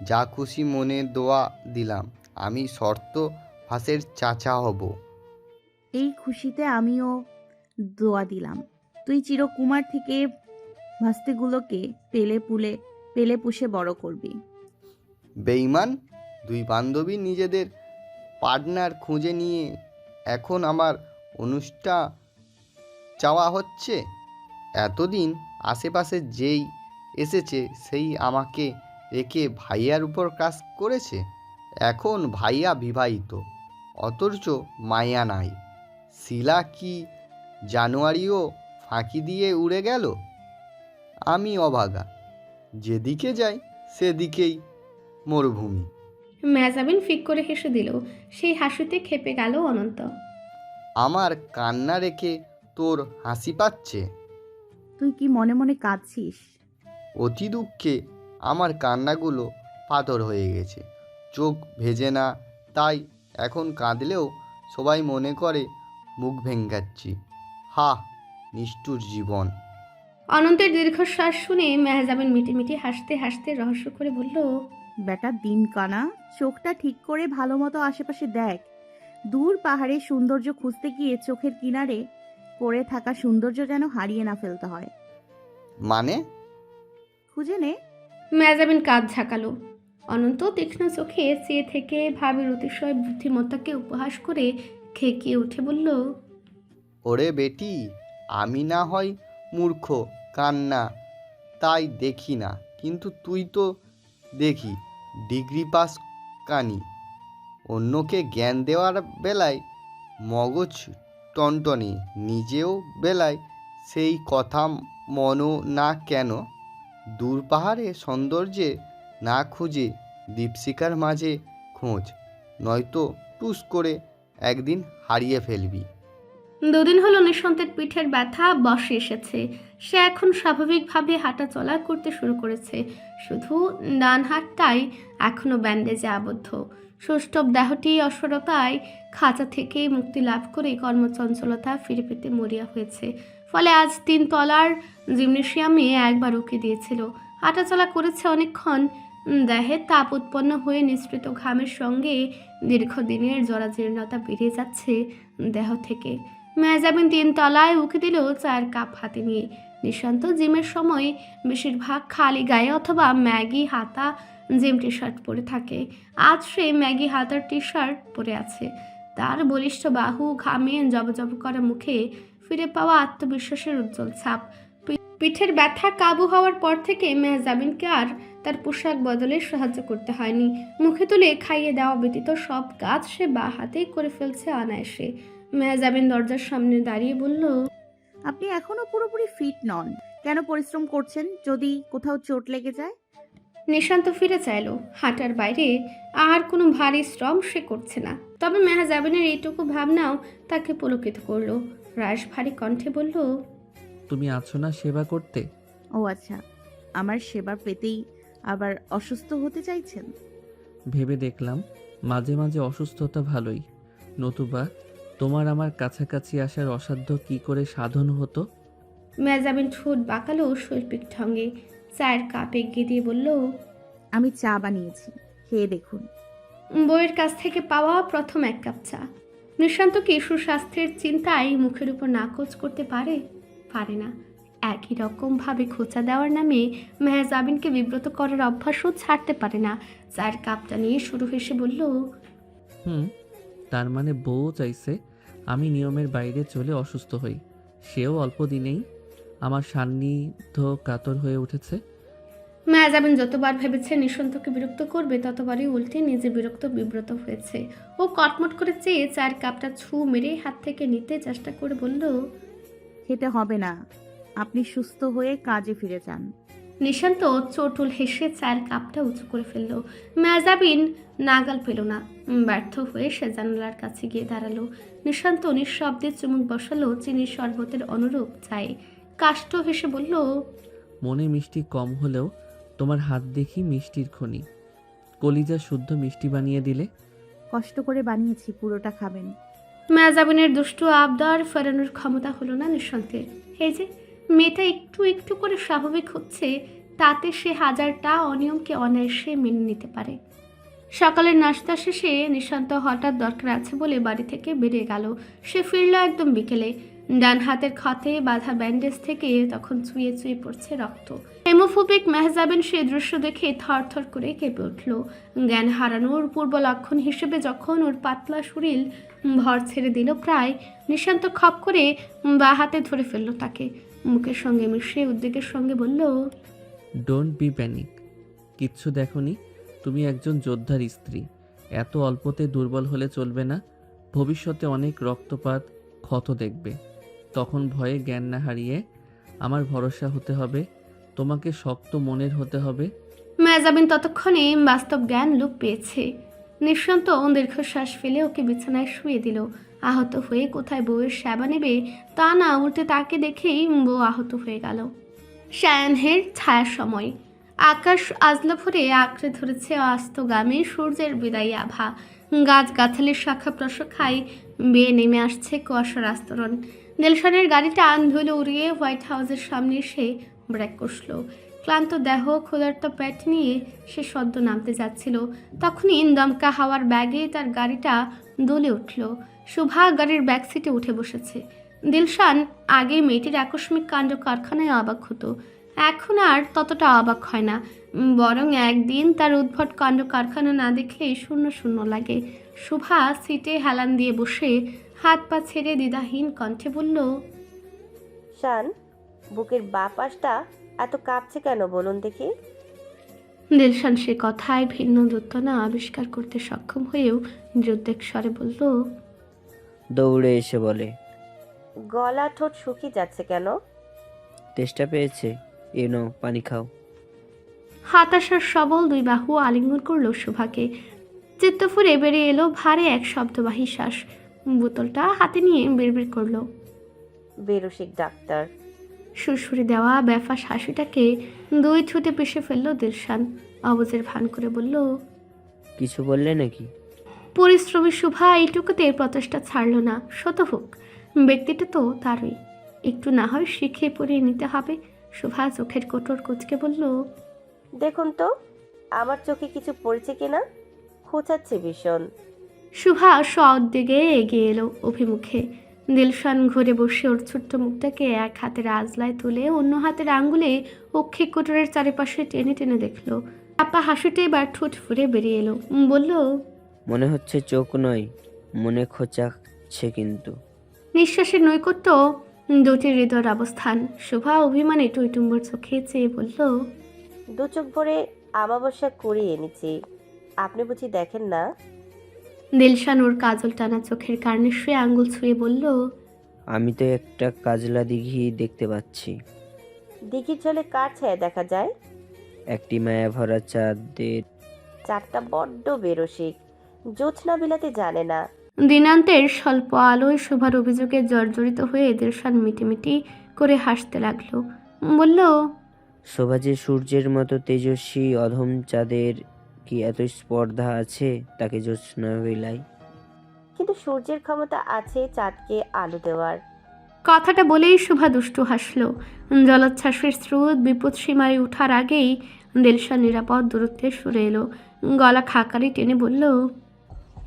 যা খুশি মনে দোয়া দিলাম, আমি শর্ত ফাঁসের চাচা হব। এই খুশিতে আমিও দোয়া দিলাম, তুই চিরকুমার থেকে ভাস্তিগুলোকে পেলে পুষে বড় করবি। বেঈমান 2 বান্ধবী নিজেদের পার্টনার খুঁজে নিয়ে এখন আমার অনুষ্ঠান চাওয়া হচ্ছে। এতদিন আশেপাশে যেই এসেছে সেই আমাকে রেখে ভাইয়ার উপর কাজ করেছে। এখন ভাইয়া বিবাহিত, অথচ মায়া নাই। শিলা কি জানুয়ারিও ফাঁকি দিয়ে উড়ে গেল? আমি অভাগা, যেদিকে যাই সেদিকেই মরুভূমি। মেহজাবিন ফিক করে হেসে দিল। সেই হাসিতে খেপে গেল অনন্ত। আমার কান্না রেখে তোর হাসি পাচ্ছে? তুই কি মনে মনে কাঁদছিস? অতি দুঃখে আমার কান্নাগুলো পাথর হয়ে গেছে, চোখ ভেজে না, তাই এখন কাঁদলেও সবাই মনে করে মুখ ভেঙ্গাচ্ছি। হা, নিষ্ঠুর জীবন। অনন্তের দীর্ঘশ্বাস শুনে মেহজাবিন মিটিমিটি হাসতে হাসতে রহস্য করে বলল, বেটা দিন কানা, চোখটা ঠিক করে ভালো মতো আশেপাশে দেখ। দূর পাহাড়ে সৌন্দর্য খুঁজতে গিয়ে চোখের কিনারে পড়ে থাকা সৌন্দর্য যেন হারিয়ে না ফেলতে হয়। মানে? খুঁজে নে। মেহজাবিন কাঁধ ঝাঁকালো। অনন্ত তীক্ষ্ণ চোখে চেয়ে থেকে ভাবির অতিশয় বুদ্ধিমত্তাকে উপহাস করে খেকিয়ে উঠে বলল, ওরে বেটি, আমি না হয় মূর্খ, কান্না তাই দেখি না, কিন্তু তুই তো দেখি ডিগ্রি পাস কানি। অন্যকে জ্ঞান দেওয়ার বেলায় মগজ টনটনে, নিজেও বেলায় সেই কথা মনো না কেন? দূর পাহাড়ে সৌন্দর্যে না খুঁজে দীপশিখার মাঝে খোঁজ, নয়তো টুস করে একদিন হারিয়ে ফেলবি। 2 দিন হলো নিঃসন্তের পিঠের ব্যথা বসে এসেছে। সে এখন স্বাভাবিকভাবে হাঁটা চলা করতে শুরু করেছে, শুধু ডান হাতটাই এখনো ব্যান্ডেজে আবদ্ধ। সুষ্ঠব দেহটি অসরতায় খাঁচা থেকে মুক্তি লাভ করে কর্মচঞ্চলতা ফিরে পেতে মরিয়া হয়েছে। ফলে আজ 3 তলার জিমনেশিয়ামে একবার উকি দিয়েছিল। হাঁটাচলা করেছে অনেকক্ষণ। দেহে তাপ উৎপন্ন হয়ে নিঃসৃত ঘামের সঙ্গে দীর্ঘদিনের জরাজীর্ণতা বেড়ে যাচ্ছে দেহ থেকে। মেহজাবিন 3 তলায় উকি দিল চায়ের কাপ হাতে নিয়ে। নিশান্ত জিমের সময় বেশিরভাগ খালি গায়ে অথবা ম্যাগি হাতা জিম টি শার্ট পরে থাকে। আজ সে ম্যাগি হাতার টি শার্ট পরে আছে। তার বলিষ্ঠ বাহু, ঘামে জবজব করা মুখে ফিরে পাওয়া আত্মবিশ্বাসের উজ্জ্বল ছাপ। পিঠের ব্যথা কাবু হওয়ার পর থেকে মেহজাবিনকে আর তার পোশাক বদলে সাহায্য করতে হয়নি। মুখে তুলে খাইয়ে দেওয়া ব্যতীত সব কাজ সে বা হাতেই করে ফেলছে অনায়াসে। মেহজাবিন দরজার সামনে দাঁড়িয়ে বলল, আপনি এখনো পুরোপুরি ফিট নন, কেন পরিশ্রম করছেন যদি কোথাও চোট লেগে যায়? নিশান্ত ফিরে চাইল। হাঁটার বাইরে আর কোনো ভারী শ্রম সে করছে না। তবে মেহজাবিনের এইটুকু ভাবনাও তাকে পুলকিত করলো। রাশ ভারী কণ্ঠে বলল, তুমি আছো না সেবা করতে? ও আচ্ছা, আমার সেবা পেতেই আবার অসুস্থ হতে চাইছেন? ভেবে দেখলাম মাঝে মাঝে অসুস্থতা ভালোই, নতুবা তোমার আমার কাছাকাছি আসার অসাধ্য কি করে সাধন হতো। মেহজাবিন ঠোঁট বাঁকালো শৈল্পিক ঢঙ্গে। চায়ের কাপ এগিয়ে দিয়ে বলল, আমি চা বানিয়েছি, খেয়ে দেখুন। বইয়ের কাছ থেকে পাওয়া প্রথম 1 কাপ চা। নিশান্ত কি সুস্বাস্থ্যের চিন্তায় মুখের উপর নাকচ করতে পারে? পারে না। একই রকমভাবে খোঁচা দেওয়ার নামে মেহজাবিনকে বিব্রত করার অভ্যাসও ছাড়তে পারে না। চায়ের কাপটা নিয়ে শুরু হেসে বলল, তার মানে বউ চাইছে আমি নিয়মের বাইরে চলে অসুস্থ হই। সেও অল্প দিনেই আমার সান্নিধ্য কাতর হয়ে উঠেছে। মেহজাবিন যতবার ভেবেছে নিশান্তকে বিরক্ত করবে, ততবারই উল্টে নিজে বিব্রত হয়েছে। ও কটমট করে চেয়ে চায়ের কাপটা ছু মেরে হাত থেকে নিতে চেষ্টা করে বলল, খেতে হবে না, আপনি সুস্থ হয়ে কাজে ফিরে যান। নিশান্ত চটুল হেসে চায়ের কাপটা উঁচু করে ফেলল। মেহজাবিন নাগাল পেল না। ব্যর্থ হয়ে সে জানালার কাছে গিয়ে দাঁড়ালো। নিশান্ত নিঃশব্দে চুমুক বসালো চিনির শরবতের অনুরূপ চায়ে। কাষ্ঠ হেসে বলল, মনে মিষ্টি কম হলেও তোমার হাত দেখি মিষ্টির খনি। কলিজা শুদ্ধ মিষ্টি বানিয়ে দিলে। কষ্ট করে বানিয়েছি, পুরোটা খাবেন। মেহজাবিনের দুষ্টু আবদার ফেরানোর ক্ষমতা হলো না নিশান্তের। এই যে মেয়েটা একটু একটু করে স্বাভাবিক হচ্ছে, তাতে সে হাজারটা অনিয়মকে অনায়াসে মেনে নিতে পারে। সকালের নাশতা শেষে নিশান্ত হঠাৎ দরকার আছে বলে বাড়ি থেকে বেরিয়ে গেল। সে ফিরল একদম বিকেলে। ডান হাতের ক্ষতে বাঁধা ব্যান্ডেজ থেকে তখন চুইয়ে চুইয়ে পড়ছে রক্ত। হেমোফোবিক মেহজাবিন সেই দৃশ্য দেখে থরথর করে কেঁপে উঠল। জ্ঞান হারানোর পূর্ব লক্ষণ হিসেবে যখন ওর পাতলা শরীর ভর ছেড়ে দিল প্রায়, নিশান্ত খপ করে বা হাতে ধরে ফেলল তাকে। মুখের সঙ্গে মিশিয়ে উদ্বেগের সঙ্গে বলল, ডোন্ট বি প্যানিক। কিচ্ছু দেখোনি, তুমি একজন যোদ্ধার স্ত্রী। এত অল্পতে দুর্বল হলে চলবে না। ভবিষ্যতে অনেক রক্তপাত, ক্ষত দেখবে। তখন ভয়ে জ্ঞান না হারিয়ে আমার ভরসা হতে হবে। তোমাকে শক্ত মনের হতে হবে। মেহজাবিন ততক্ষণে বাস্তব জ্ঞান লোপ পেয়েছে। নিঃশান্ত দীর্ঘশ্বাস ফেলে ওকে বিছানায় শুয়ে দিল। আহত হয়ে কোথায় বউয়ের সেবা নেবে তা না, উল্টে তাকে দেখেই বউ আহত হয়ে গেল। সায়াহ্নের ছায়ার সময় আকাশ আজলা ভরে আঁকড়ে ধরেছে আস্ত গ্রামে সূর্যের বিদায়ী আভা। গাছগাছালির শাখা প্রশাখায় বেয়ে নেমে আসছে কুয়াশার আস্তরণ। দিলশানের গাড়িটা ধুলো উড়িয়ে হোয়াইট হাউসের সামনে এসে ব্রেক কষল। ক্লান্ত দেহ, ক্ষুধার্ত পেট নিয়ে সে সদ্য নামতে যাচ্ছিল। তখনই দমকা হাওয়ার ব্যাগে তার গাড়িটা দোলে উঠল। শুভা গাড়ির ব্যাক সিটে উঠে বসেছে। দিলশান আগে মেয়েটির আকস্মিক কাণ্ড কারখানায় অবাক হতো, এখন আর ততটা অবাক হয় না। বরং একদিন তার উদ্ভট কাণ্ড কারখানা না দেখলে শূন্য শূন্য লাগে। শুভা সিটে হেলান দিয়ে বসে হাত পা ছেড়ে দ্বিধাহীন কণ্ঠে বলল, শান, বুকের বাঁ পাশটা এত কাঁপছে কেন বলুন দেখি? দিলশান সে কথায় ভিন্ন দ্যোতনা আবিষ্কার করতে সক্ষম হয়েও নিরুদ্বেগ স্বরে বলল, দৌড়ে এসে বলে, গলা ঠোঁট শুকিয়ে যাচ্ছে কেন? তেষ্টা পেয়েছে, পানি খাও। হতাশার সবল 2 বাহু আলিঙ্গন করলো শুভাকে। চিত্ত ফুরে বেরিয়ে এলো ভারে এক শব্দবাহী শ্বাস। বোতলটা হাতে নিয়ে বিড়বিড় করলো, বেরসিক ডাক্তার। সুরসুরি দেওয়া বেফাস হাসিটাকে 2 ঠোঁটে পিষে ফেললো দিলশান। অবুঝের ভান করে বলল, কিছু বললে নাকি? পরিশ্রমী শুভা এইটুকুতে প্রচেষ্টা ছাড়ল না। শতভোগ ব্যক্তিটা তো তারই। একটু না হয় শিখে পড়িয়ে নিতে হবে। শোভা চোখের কোটর কুচকে বলল, দেখুন তো আমার চোখে কিছু পড়েছে কিনা, খোঁচাচ্ছে ভীষণ। শুভা সদ্দিকে এগিয়ে এলো অভিমুখে। দিলশান ঘুরে বসে ওর ছোট্ট মুখটাকে এক হাতের আজলায় তুলে অন্য হাতের আঙ্গুলে অক্ষি কোটরের চারিপাশে টেনে টেনে দেখলো। আপা হাসিতে এবার ঠোঁট ফুরে বেরিয়ে এলো, বলল, মনে হচ্ছে চোখ নয়, মনে খোঁচাচ্ছে কিন্তু। নিঃশ্বাসের নৈকট্য দুটি হৃদয়ের অবস্থান। শোভা অভিমানে টইটুম্বর চোখে চেয়ে বলল, 2 চোখ ভরে আমাবস্যা কুড়িয়ে এনেছি, আপনি বুঝি দেখেন না? দিলশান ওর কাজল টানা চোখের কার্নে শুয়ে আঙ্গুল ছুঁয়ে বলল, আমি তো একটা কাজলা দিঘি দেখতে পাচ্ছি। দিঘির জলে কার ছায়া দেখা যায়? একটি মায়া ভরা চাঁদের। চারটা বড্ড বেরসিক, জোছনা বিলাতে জানে না। দিনান্তের স্বল্প আলোয় শোভার অভিযোগে জর্জরিত হয়ে দিলশান মিটিমিটি করে হাসতে লাগলো, বলল, শোভা যে সূর্যের মতো তেজস্বী, অধম চাঁদের কি এত স্পর্ধা আছে তাকে জ্যোৎস্না বিলায়? কিন্তু সূর্যের ক্ষমতা আছে চাঁদকে আলো দেওয়ার। কথাটা বলেই শোভা দুষ্টু হাসল। জলোচ্ছ্বাসের স্রোত বিপদ সীমায় ওঠার আগেই দিলশান নিরাপদ দূরত্বে সরে এলো। গলা খাকারি টেনে বলল,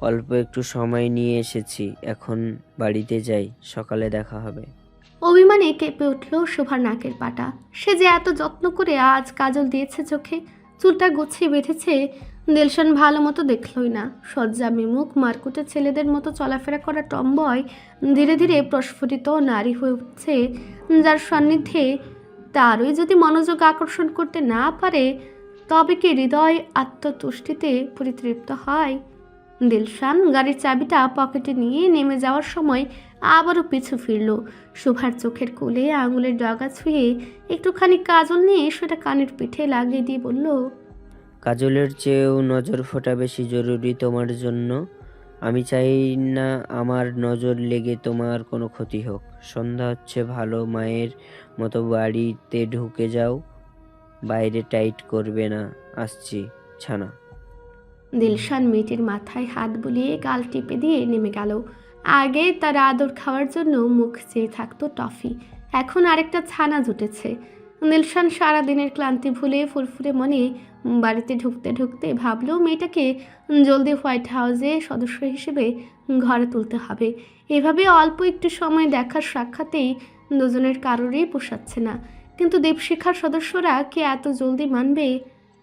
অল্প একটু সময় নিয়ে এসেছি, এখন বাড়িতে যাই, সকালে দেখা হবে। অভিমানে কেঁপে উঠল শোভার নাকের পাটা। সে যে এত যত্ন করে আজ কাজল দিয়েছে চোখে, চুলটা গুছিয়ে বেঁধেছে, দিলশান ভালো মতো দেখলই না। সজ্জা বিমুখ মারকুটে ছেলেদের মতো চলাফেরা করা টমবয় ধীরে ধীরে প্রস্ফুটিত নারী হয়ে উঠছে, যার সান্নিধ্যে তারই যদি মনোযোগ আকর্ষণ করতে না পারে তবে কি হৃদয় আত্মতুষ্টিতে পরিতৃপ্ত হয়? দিলশান গাড়ির চাবিটা পকেটে নিয়ে নেমে যাওয়ার সময় আবারও পিছু ফিরল। শোভার চোখের কোলে আঙুলের ডগা ছুঁয়ে একটুখানি কাজল নিয়ে সেটা কানের পিঠে লাগিয়ে দিয়ে বলল, কাজলের চেয়েও নজর ফোটা বেশি জরুরি তোমার জন্য। আমি চাই না আমার নজর লেগে তোমার কোনো ক্ষতি হোক। সন্ধ্যা হচ্ছে, ভালো মায়ের মতো বাড়িতে ঢুকে যাও, বাইরে টাইট করবে না, আসছি ছানা। দিলশান মেয়েটির মাথায় হাত বুলিয়ে গাল টিপে দিয়ে নেমে গেল। আগে তার আদর খাওয়ার জন্য মুখ চেয়ে থাকতো টফি, এখন আরেকটা ছানা জুটেছে। দিলশান সারাদিনের ক্লান্তি ভুলে ফুরফুরে মনে বাড়িতে ঢুকতে ঢুকতে ভাবলো মেয়েটাকে জলদি হোয়াইট হাউসে সদস্য হিসেবে ঘরে তুলতে হবে। এভাবে অল্প একটু সময় দেখার সাক্ষাতেই দুজনের কারোরই পোষাচ্ছে না। কিন্তু দীপশিখার সদস্যরা কি এত জলদি মানবে?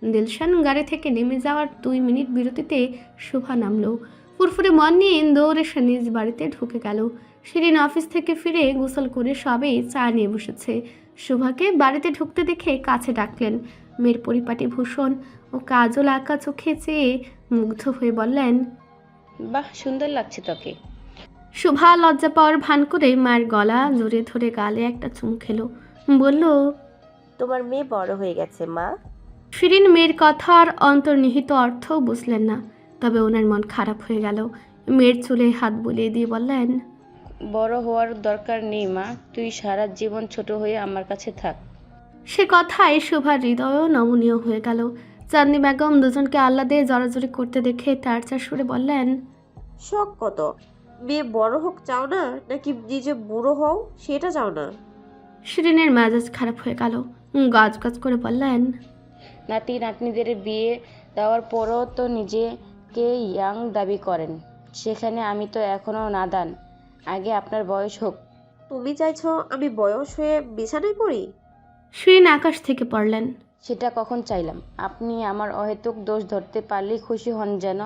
দিলশান গাড়ি থেকে নেমে যাওয়ার 2 মিনিট বিরতিতে শোভা নামলো। ফুরফুরে মন নিয়ে দৌড়ে সে নিজ বাড়িতে ঢুকে গেল। শিরিন অফিস থেকে ফিরে গোসল করে সবে চা নিয়ে বসেছে। শোভাকে বাড়িতে ঢুকতে দেখে কাছে ডাকলেন। মেয়ের পরিপাটি ভূষণ ও কাজল আঁকা চোখে চেয়ে মুগ্ধ হয়ে বললেন, বাহ, সুন্দর লাগছে তোকে। শোভা লজ্জা পাওয়ার ভান করে মায়ের গলা জড়িয়ে ধরে গালে একটা চুমু খেলো, বলল, তোমার মেয়ে বড় হয়ে গেছে মা। শিরিন মেয়ের কথার অন্তর্নিহিত অর্থ বুঝলেন না, তবে ওনার মন খারাপ হয়ে গেল। মেয়ের চুলে হাত বুলিয়ে দিয়ে বললেন, বড় হওয়ার দরকার নেই মা, তুই সারা জীবন ছোট হয়ে আমার কাছে থাক। সে কথায় শোভার হৃদয়ও নমনীয় হয়ে গেল। চাঁদনি বেগম দুজনকে আহ্লাদে জড়াজড়ি করতে দেখে তার চার সুরে বললেন, শখ কত? মেয়ে বড় হোক চাও না, নাকি নিজে বুড়ো হও সেটা চাও না? শিরিনের মেজাজ খারাপ হয়ে গেল। গাজ গাজ করে বললেন, নাতি নাতনিদের বিয়ে দেওয়ার পরও তো নিজেকে ইয়াং দাবি করেন, সেখানে আমি তো এখনো নাদান। আগে আপনার বয়স হোক। তুমি চাইছো আমি বয়স হয়ে বিছানায় পড়ি? শিরিন আকাশ থেকে পড়লেন। সেটা কখন চাইলাম? আপনি আমার অহেতুক দোষ ধরতে পারলেই খুশি হন যেন।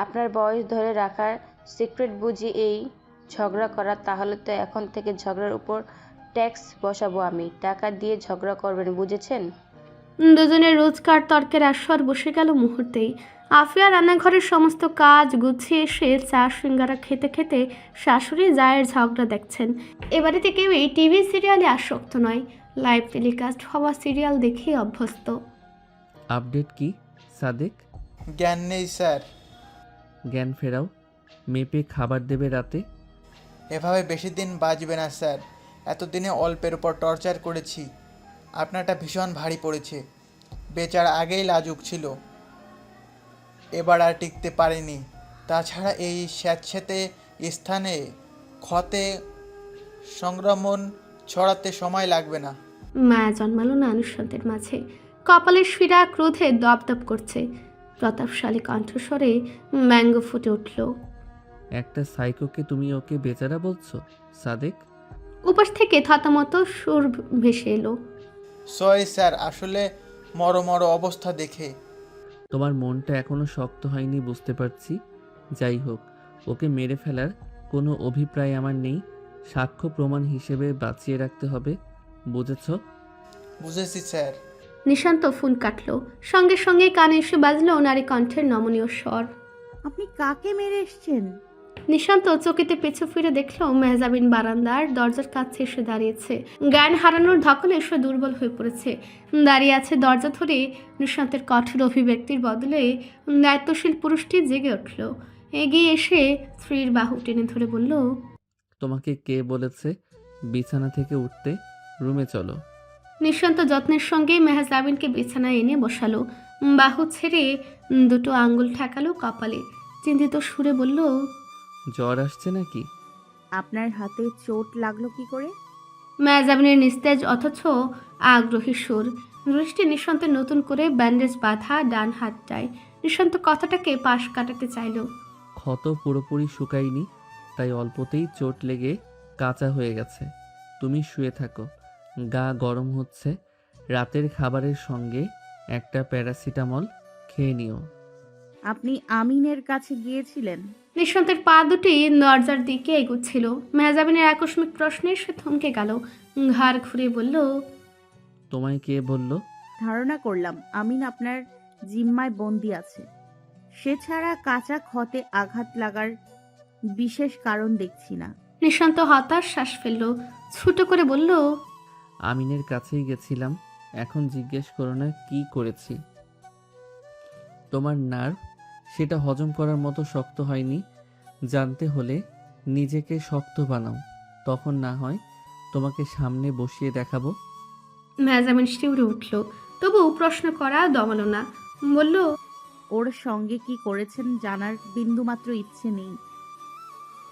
আপনার বয়স ধরে রাখার সিক্রেট বুঝি এই ঝগড়া করা? তাহলে তো এখন থেকে ঝগড়ার উপর ট্যাক্স বসাবো আমি। টাকা দিয়ে ঝগড়া করবেন, বুঝেছেন? দুজনের রোজকার তর্কের আসর বসে গেল মুহূর্তেই। আফিয়া রান্নাঘরের সমস্ত কাজ গুছিয়ে এসে চা সিঙ্গারা খেতে খেতে শাশুড়ি জায়ের ঝগড়া দেখছেন। এবারেতে কেউই টিভি সিরিয়ালে আসক্ত নয়, লাইভ টেলিকাস্ট হওয়া সিরিয়াল দেখে অভ্যস্ত। আপডেট কি সাদেক? জ্ঞান নেই স্যার। জ্ঞান ফেরাও। মেপে খাবার দেবে রাতে। এভাবে বেশি দিন বাঁচবে না স্যার। এতদিনে অল্পের উপর টর্চার করেছি, আপনারটা ভীষণ ভারী পড়েছে। বেচার আগেই লাজুক ছিল, এবার আর টিকতে পারেনি। তাছাড়া এই স্যাঁতস্যাঁতে স্থানে ক্ষতে সংক্রমণ ছড়াতে সময় লাগবে না। মায়া জন্মালো না নিঃসন্তের মাঝে। কপালের শিরা ক্রোধে দপদপ করছে। প্রতাপশালী কণ্ঠস্বরে ব্যঙ্গ ফুটে উঠল। একটা সাইকোকে তুমি ওকে বেচারা বলছো সাদেক? উপাস থেকে থতমত সুর ভেসে এলো। সরি স্যার, আসলে মরো অবস্থা দেখে। তোমার মনটা এখনো শক্ত হয়নি বুঝতে পারছি। যাই হোক, ওকে মেরে ফেলার কোনো অভিপ্রায় আমার নেই। সাক্ষ্য প্রমাণ হিসেবে বাঁচিয়ে রাখতে হবে, বুঝেছ? বুঝেছি স্যার। নিশান্ত ফোন কাটল। সঙ্গে সঙ্গে কানে এসে বাজলো নারী কণ্ঠের নমনীয় স্বর। আপনি কাকে মেরে এসছেন? নিশান্ত চকিতে পিছু ফিরে দেখল মেহজাবিন বারান্দার দরজার কাছে এসে দাঁড়িয়েছে। জ্ঞান হারানোর ধকলে এসে দুর্বল হয়ে পড়েছে। দাঁড়িয়ে আছে দরজা ধরে। নিশান্তের কঠোর অভিব্যক্তির বদলে দায়িত্বশীল পুরুষটি জেগে উঠল। এগিয়ে এসে স্ত্রীর বাহু টেনে ধরে বলল, তোমাকে কে বলেছে বিছানা থেকে উঠতে? রুমে চলো। নিশান্ত যত্নের সঙ্গে মেহজাবিনকে বিছানায় এনে বসালো। বাহু ছেড়ে দুটো আঙ্গুল ঠেকালো কপালে। চিন্তিত সুরে বলল, জ্বর আসছে নাকি? আপনার হাতে চোট লাগলো কি করে? মেহজাবিনের নিস্তেজ অথচ আগ্রহী সুর। দৃষ্টি নিশান্তের নতুন করে ব্যান্ডেজ বাঁধা ডান হাতটায়। নিশান্ত কথাটাকে পাশ কাটাতে চাইল। ক্ষত পুরোপুরি শুকায়নি, তাই অল্পতেই চোট লেগে কাঁচা হয়ে গেছে। তুমি শুয়ে থাকো, গা গরম হচ্ছে। রাতের খাবারের সঙ্গে একটা প্যারাসিটামল খেয়ে নিও। আপনি আমিনের কাছে গিয়েছিলেন? নিশান্তের পা দুটি দরজার দিকে এগুচ্ছিল। মেহজাবিনের আকস্মিক প্রশ্নে সে থমকে গেল। ঘাড় ঘুরে বলল, তোমায় কে বলল? ধারণা করলাম আমিন আপনার জিম্মায় বন্দি আছে। সে ছাড়া কাঁচা ক্ষতে আঘাত লাগার বিশেষ কারণ দেখছি না। নিশান্ত হতাশ শ্বাস ফেলল। ছোট করে বলল, আমিনের কাছেই গেছিলাম। এখন জিজ্ঞেস করো না কি করেছি। তোমার নার্ভ সেটা হজম করার মতো শক্ত হয়নি। জানতে হলে নিজেকে শক্ত বানাও, তখন না হয় তোমাকে সামনে বসিয়ে দেখাবো। মেহজাবিন শিউরে উঠল, তবু প্রশ্ন করা দমালো না। বলল, ওর সঙ্গে কি করেছেন জানার বিন্দুমাত্র ইচ্ছে নেই,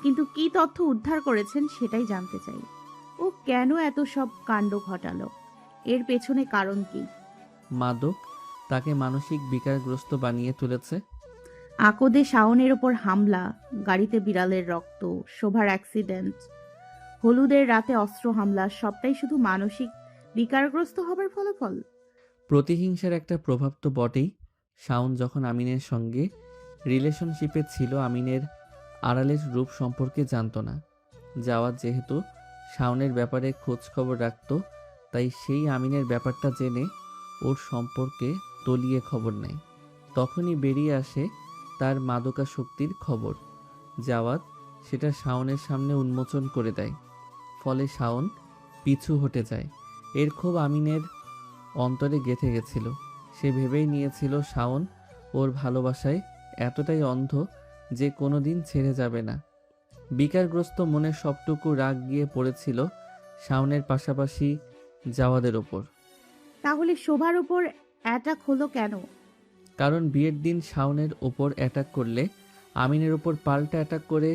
কিন্তু কি তথ্য উদ্ধার করেছেন সেটাই জানতে চাই। ও কেন এত সব কাণ্ড ঘটালো? এর পেছনে কারণ কি? মাদক তাকে মানসিক বিকারগ্রস্ত বানিয়ে তুলেছে। আকদে শাওনের ওপর হামলা, গাড়িতে বিড়ালের রক্ত, শোভার অ্যাক্সিডেন্ট, হলুদের রাতে অস্ত্র হামলা, সবটাই শুধু মানসিক বিকারগ্রস্ত হবার ফলাফল। প্রতিহিংসার একটা প্রভাব তো বটেই। শাওন যখন আমিনের সঙ্গে রিলেশনশিপে ছিল, আমিনের আড়ালের রূপ সম্পর্কে জানতো না। জাওয়াদ যেহেতু শাওনের ব্যাপারে খোঁজ খবর রাখত, তাই সেই আমিনের ব্যাপারটা জেনে ওর সম্পর্কে তলিয়ে খবর নেয়। তখনই বেরিয়ে আসে তার মাদকাসক্তির খবর। জাওয়াদ সেটা শাওনের সামনে উন্মোচন করে দেয়। ফলে শাওন পিছু হটে যায়। এর ক্ষোভ আমিনের অন্তরে গেঁথে গেছিল। সে ভেবেই নিয়েছিল শাওন ওর ভালোবাসায় এতটাই অন্ধ যে কোনো দিন ছেড়ে যাবে না। বিকারগ্রস্ত মনের সবটুকু রাগ গিয়ে পড়েছিল শাওনের পাশাপাশি জাওয়াদের ওপর। তাহলে শোভার ওপর অ্যাটাক হলো কেন? কারণ বিয়ের দিন শাওনের ওপর অ্যাটাক করলে আমিনের ওপর পাল্টা অ্যাটাক করে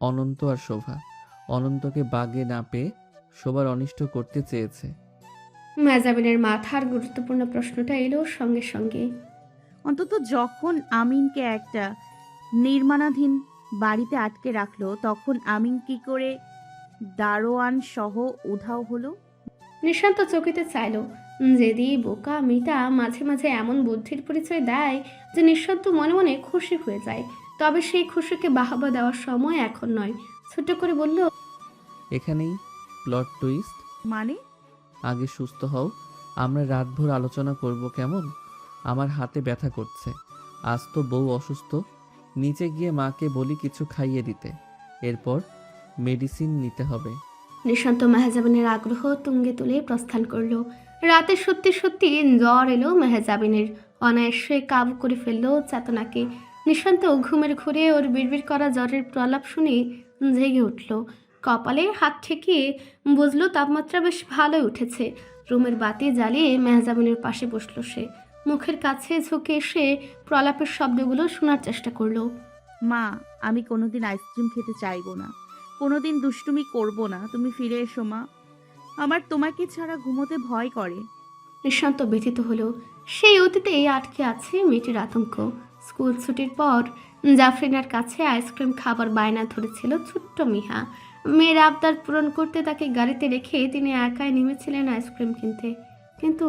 অনন্ত আর শোভা। অনন্তকে বাগে না পেয়ে শোভার অনিষ্ট করতে চেয়েছে। মেহজাবিনের মাথার গুরুত্বপূর্ণ প্রশ্নটা এলো সঙ্গে সঙ্গে। অন্তত যখন আমিনকে একটা নির্মাণাধীন বাড়িতে আটকে রাখলো, তখন আমিন কি করে দারোয়ান সহ উধাও হলো? নিশান্ত চকিতে চাইল। যেদি বোকা মিতা মাঝে মাঝে এমন বুদ্ধির পরিচয় দেয় যে নিঃশব্দ মনে মনে খুশি হয়ে যায়। তবে সেই খুশিকে বাহবা দেওয়ার সময় এখন নয়। ছোট করে বলল, এখানেই প্লট টুইস্ট। মানে? আগে সুস্থ হও, আমরা রাতভর আলোচনা করব কেমন? আমার হাতে ব্যথা করছে। আজ তো বউ অসুস্থ। নিচে গিয়ে মাকে বলি কিছু খাইয়ে দিতে, এরপর মেডিসিন নিতে হবে। নিশান্ত মেহজাবিনের আগ্রহ তুঙ্গে তুলে প্রস্থান করলো। রাতে সত্যি সত্যি জ্বর এলো মেহজাবিনের। অনায়াসে কাবু করে ফেললো চেতনাকে। নিশান্ত ঘুমের ঘুরে ওর বিড়বিড় করা জ্বরের প্রলাপ শুনে জেগে উঠল। কপালে হাত ঠেকিয়ে বুঝলো তাপমাত্রা বেশ ভালোই উঠেছে। রুমের বাতি জ্বালিয়ে মেহজাবিনের পাশে বসলো সে। মুখের কাছে ঝুঁকে এসে প্রলাপের শব্দগুলো শোনার চেষ্টা করলো। মা, আমি কোনোদিন আইসক্রিম খেতে চাইবো না, কোনোদিন দুষ্টুমি করব না। তুমি ফিরে এসো মা, আমার তোমাকে ছাড়া ঘুমোতে ভয় করে। নিঃশান্ত ব্যথিত হলো। সেই অতীতেই আটকে আছে মেয়েটির আতঙ্ক। স্কুল ছুটির পর জাফরিনার কাছে আইসক্রিম খাবার বায়না ধরেছিল ছোট্ট মিহা। মেয়ের আবদার পূরণ করতে তাকে গাড়িতে রেখে তিনি একাই নেমেছিলেন আইসক্রিম কিনতে। কিন্তু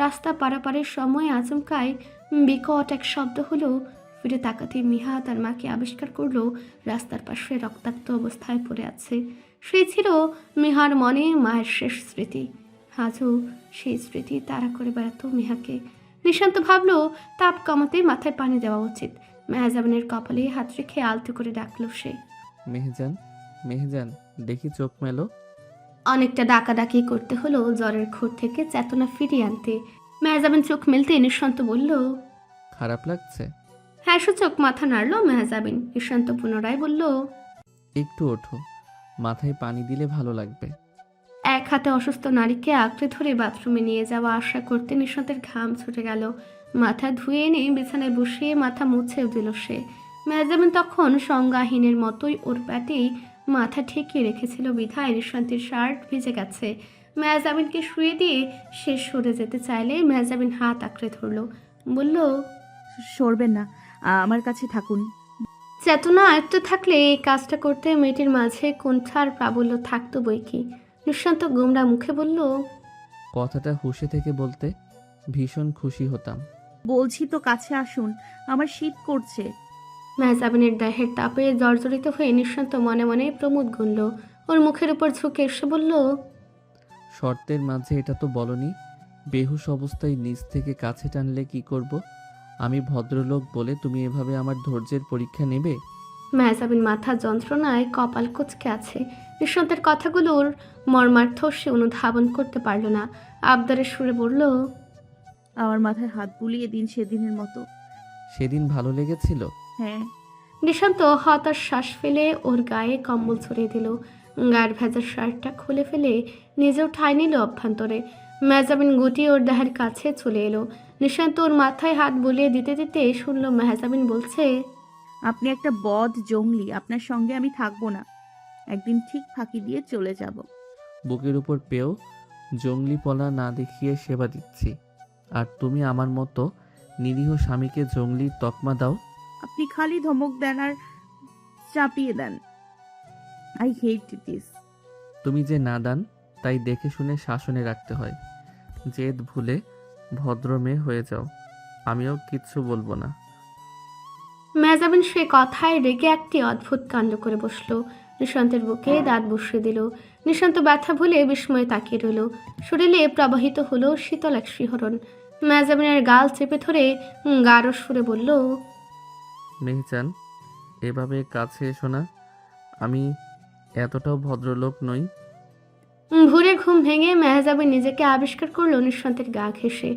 রাস্তা পারাপারের সময় আচমকাই বিকট এক শব্দ হলো। ফিরে তাকাতে মিহা তার মাকে আবিষ্কার করলো রাস্তার পাশে রক্তাক্ত অবস্থায় পড়ে আছে। সেই ছিল মিহার মনে মায়ের শেষ স্মৃতি। আজও সেই স্মৃতি তাড়া করে বেড়াতো মিহাকে। নিশান্ত ভাবলো তাপ কমাতে মাথায় পানি দেওয়া উচিত। মেহজাবিনের কপালে হাত রেখে আলতো করে ডাকলো সে। মেহজান, মেহজান, দেখি চোখ মেলো। অনেকটা ডাকাডাকি করতে হলো জ্বরের ঘোর থেকে চেতনা ফিরিয়ে আনতে। মেহজাবিন চোখ মেলতে নিঃশান্ত বলল, খারাপ লাগছে? হ্যাঁ সূচক মাথা নাড়ল মেহজাবিন। নিঃশান্ত পুনরায় বলল, একটু ওঠো, মাথায় পানি দিলে ভালো লাগবে। এক হাতে অসুস্থ নারীকে আঁকড়ে ধরে বাথরুমে নিয়ে যাওয়া আশা করতে নিঃশান্তের ঘাম ছুটে গেল। মাথা ধুয়ে এনে বিছানায় বসিয়ে মাথা মুছেও দিল সে। মেহজাবিন তখন সংজ্ঞাহীনের মতোই ওর প্যাটেই মাথা ঠেকিয়ে রেখেছিল বিধায় নিঃশান্তের শার্ট ভিজে গেছে। মেহজাবিনকে শুয়ে দিয়ে সে সরে যেতে চাইলে মেহজাবিন হাত আঁকড়ে ধরল, বলল, সরবেন না, আমার কাছে থাকুন। চেতনা আয়ত্ত থাকলে এই কাজটা করতে মেয়েটির মাঝে কুণ্ঠার প্রাবল্য থাকতো বই কি। নিঃশান্ত গোমরা মুখে বলল, কথাটা হুঁশে থেকে বলতে ভীষণ খুশি হতাম। বলছি তো কাছে আসুন, আমার শীত করছে। মেহজাবিনের দেহের তাপে জর্জরিত হয়ে নিঃশান্ত মনে মনে প্রমোদ গুনল। ওর মুখের উপর ঝুঁকে এসে বলল, শর্তের মাঝে এটা তো বলনি। বেহুশ অবস্থায় নিচ থেকে কাছে টানলে কি করব? আমি ভদ্রলোক বলে তুমি এভাবে আমার ধৈর্যের পরীক্ষা নেবে? মেহজাবিন মাথা যন্ত্রণায় কপাল কুঁচকে আছে। নিঃশান্তের কথাগুলোর মর্মার্থ সে অনুধাবন করতে পারল না। আবদারের সুরে বলল, আমার মাথায় হাত বুলিয়ে দিন সেদিনের মতো। সেদিন ভালো লেগেছিল? হ্যাঁ। নিঃশান্ত হতাশ শ্বাস ফেলে ওর গায়ে কম্বল ছড়িয়ে দিল। গায়ের ভেজার শার্টটা খুলে ফেলে নিজেও ঠাঁই নিল অভ্যন্তরে। মেহজাবিন গুটিয়ে ওর দেহের কাছে চলে এলো। নিঃশান্ত ওর মাথায় হাত বুলিয়ে দিতে দিতে শুনল মেহজাবিন বলছে, আপনি একটা বদ জঙ্গলি, আপনার সঙ্গে আমি থাকবো না। একদিন ঠিক ফাঁকি দিয়ে চলে যাব। বুকের উপর পেয়েও জঙ্গলিপনা না দেখিয়ে সেবা দিচ্ছি, আর তুমি আমার মতো নিরীহ স্বামীকে জঙ্গলির তকমা দাও? আপনি খালি ধমক দেন আর চাপিয়ে দেন। I hate this. তুমি যে নাদান তাই দেখে শুনে শাসনে রাখতে হয়। জেদ ভুলে ভদ্র মেয়ে হয়ে যাও, আমিও কিচ্ছু বলবো না। মেহজাবিন সে কথায় রেগে একটি অদ্ভুত কাণ্ড করে বসলো। নিঃশান্তের বুকে দাঁত বসিয়ে দিল। নিঃশান্ত ব্যথা ভুলে বিস্ময়ে তাকিয়ে রইল। শরীরে প্রবাহিত হলো শীতল এক শিহরণ। মেহজাবিনের গাল চেপে ধরে গাঢ় সুরে বলল, মেহজান, এভাবে কাছে এসো না, আমি এতটাও ভদ্রলোক নই। ভোরে ঘুম ভেঙে মেহজাবিন নিজেকে আবিষ্কার করলো নিঃশান্তের গা ঘেঁষে।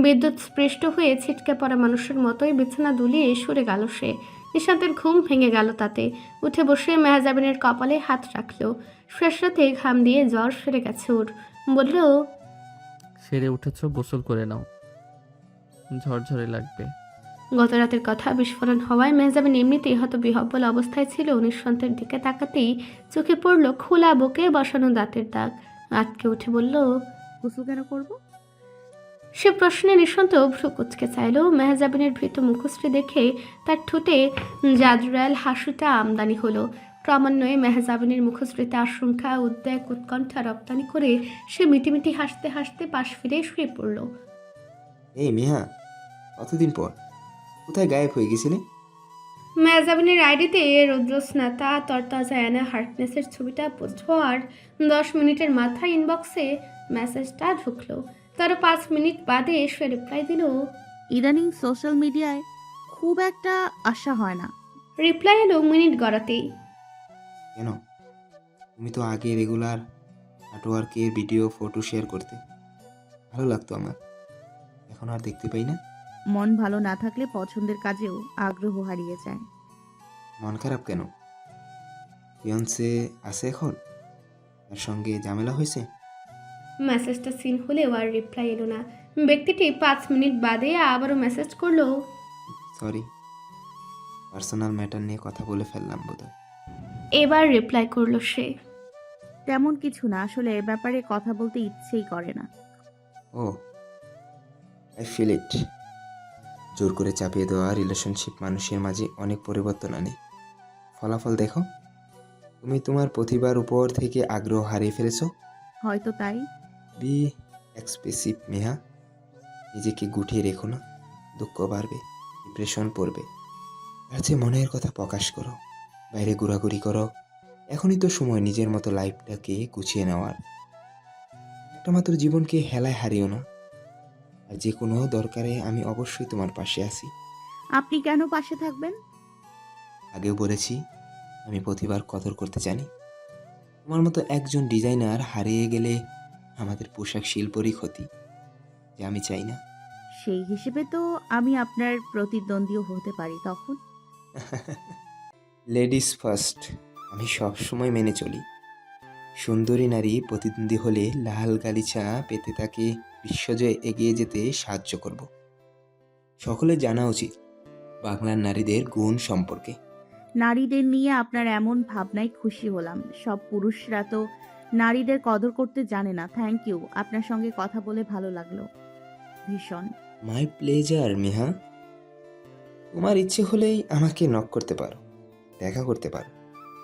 বিদ্যুৎ স্পৃষ্ট হয়ে ছিটকে পড়া মানুষের মতোই বিছানা দুলিয়ে সরে গেল সে। নিঃশান্তের ঘুম ভেঙে গেল তাতে। উঠে বসে মেহজাবিনের কপালে হাত রাখলো। শেষ রাতে ঘাম দিয়ে জ্বর সেরে গেছে ওর। বলল, সেরে উঠেছ, গোসল করে নাও, ঝরঝরে লাগবে। গত রাতের কথা বিস্ফোরণ হওয়ায় মেহজাবিন এমনিতেই হয়তো বিহব্বল অবস্থায় ছিল। নিঃশান্তের দিকে তাকাতেই চোখে পড়ল খোলা বুকে বসানো দাঁতের দাগ। আটকে উঠে বলল, গোসল কেন করব? সে প্রশ্নে নিঃশান্ত ভ্রু কুচকে চাইল। মেহজাবিনের ভীত মুখশ্রী দেখে তার ঠোঁটে জাদুরাল হাসিটা আমদানি হলো। ক্রমান্বয়ে মেহজাবিনের মুখশ্রীতে আশঙ্কা, উদ্বেগ, উৎকণ্ঠা রপ্তানি করে সে মিটিমিটি হাসতে হাসতে পাশ ফিরে শুয়ে পড়ল। এই মেহা, কতদিন পর কোথায় গায়েব হয়ে গেছিলে? মেহজাবিনের আইডিতে রুদ্রস্নাতা তরতাজা অ্যানা হার্কনেসের ছবিটা পোস্ট হওয়ার 10 মিনিটের মাথায় ইনবক্সে মেসেজটা ঢুকলো। তারও 5 মিনিট বাদে সে রিপ্লাই দিল, ইদানিং সোশ্যাল মিডিয়ায় খুব একটা আশা হয় না। রিপ্লাই এলো মিনিট গড়াতেই। কেন? তুমি তো আগে রেগুলার আর্টওয়ার্কের ভিডিও ফটো শেয়ার করতে, ভালো লাগতো আমার। এখন আর দেখতে পাই না। মন ভালো না থাকলে পছন্দের কাজেও আগ্রহ হারিয়ে যায়। মন খারাপ কেন? ফিয়ন্সে আছে এখন? তার সঙ্গে ঝামেলা হয়েছে? মেসেজটা সিন হলেও আর রিপ্লাই এলো না। ব্যক্তিটি 5 মিনিট বাদে আবারও মেসেজ করলো, সরি, পার্সোনাল ম্যাটার নিয়ে কথা বলে ফেললাম বোধহয়। এবার রিপ্লাই করলো সে, তেমন কিছু না, আসলে এ ব্যাপারে কথা বলতে ইচ্ছেই করে না। ও, আই ফিল ইট। জোর করে চাপিয়ে দেওয়া রিলেশনশিপ মানুষের মাঝে অনেক পরিবর্তন আনে। ফলাফল দেখো, তুমি তোমার প্রতিভার উপর থেকে আগ্রহ হারিয়ে ফেলেছো। হয়তো তাই। বি এক্সপ্রেসিভ মেহা, নিজেকে গুটিয়ে রেখো না, দুঃখ বাড়বে, ডিপ্রেশন পড়বে। তার চেয়ে মনের কথা প্রকাশ করো, বাইরে ঘোরাঘুরি করো। এখনই তো সময় নিজের মতো লাইফটাকে গুছিয়ে নেওয়ার। একটা মাত্র জীবনকে হেলায় হারিও না। আর যে কোনো দরকারে আমি অবশ্যই তোমার পাশে আছি। আপনি কেন পাশে থাকবেন? আগেও বলেছি, আমি প্রতিবার কদর করতে জানি। তোমার মতো একজন ডিজাইনার হারিয়ে গেলে আমাদের পোশাক শিল্পরই ক্ষতি, যে আমি চাই না। সেই হিসেবে তো আমি আপনার প্রতিদ্বন্দ্বীও হতে পারি তখন। লেডিস ফার্স্ট, আমি সবসময় মেনে চলি। সুন্দরী নারী প্রতিদ্বন্দ্বী হলে লাল গালিচা পেতে তাকে বিশ্বজয়ে এগিয়ে যেতে সাহায্য করব। সকলে জানা উচিত বাংলার নারীদের গুণ সম্পর্কে। নারীদের নিয়ে আপনার এমন ভাবনায় খুশি হলাম। সব পুরুষরা তো নারীদের কদর করতে জানে না। থ্যাংক ইউ, আপনার সঙ্গে কথা বলে ভালো লাগলো ভীষণ। My pleasure Meha. তোমার ইচ্ছে হলেই আমাকে নক করতে পারো, দেখা করতে পারো,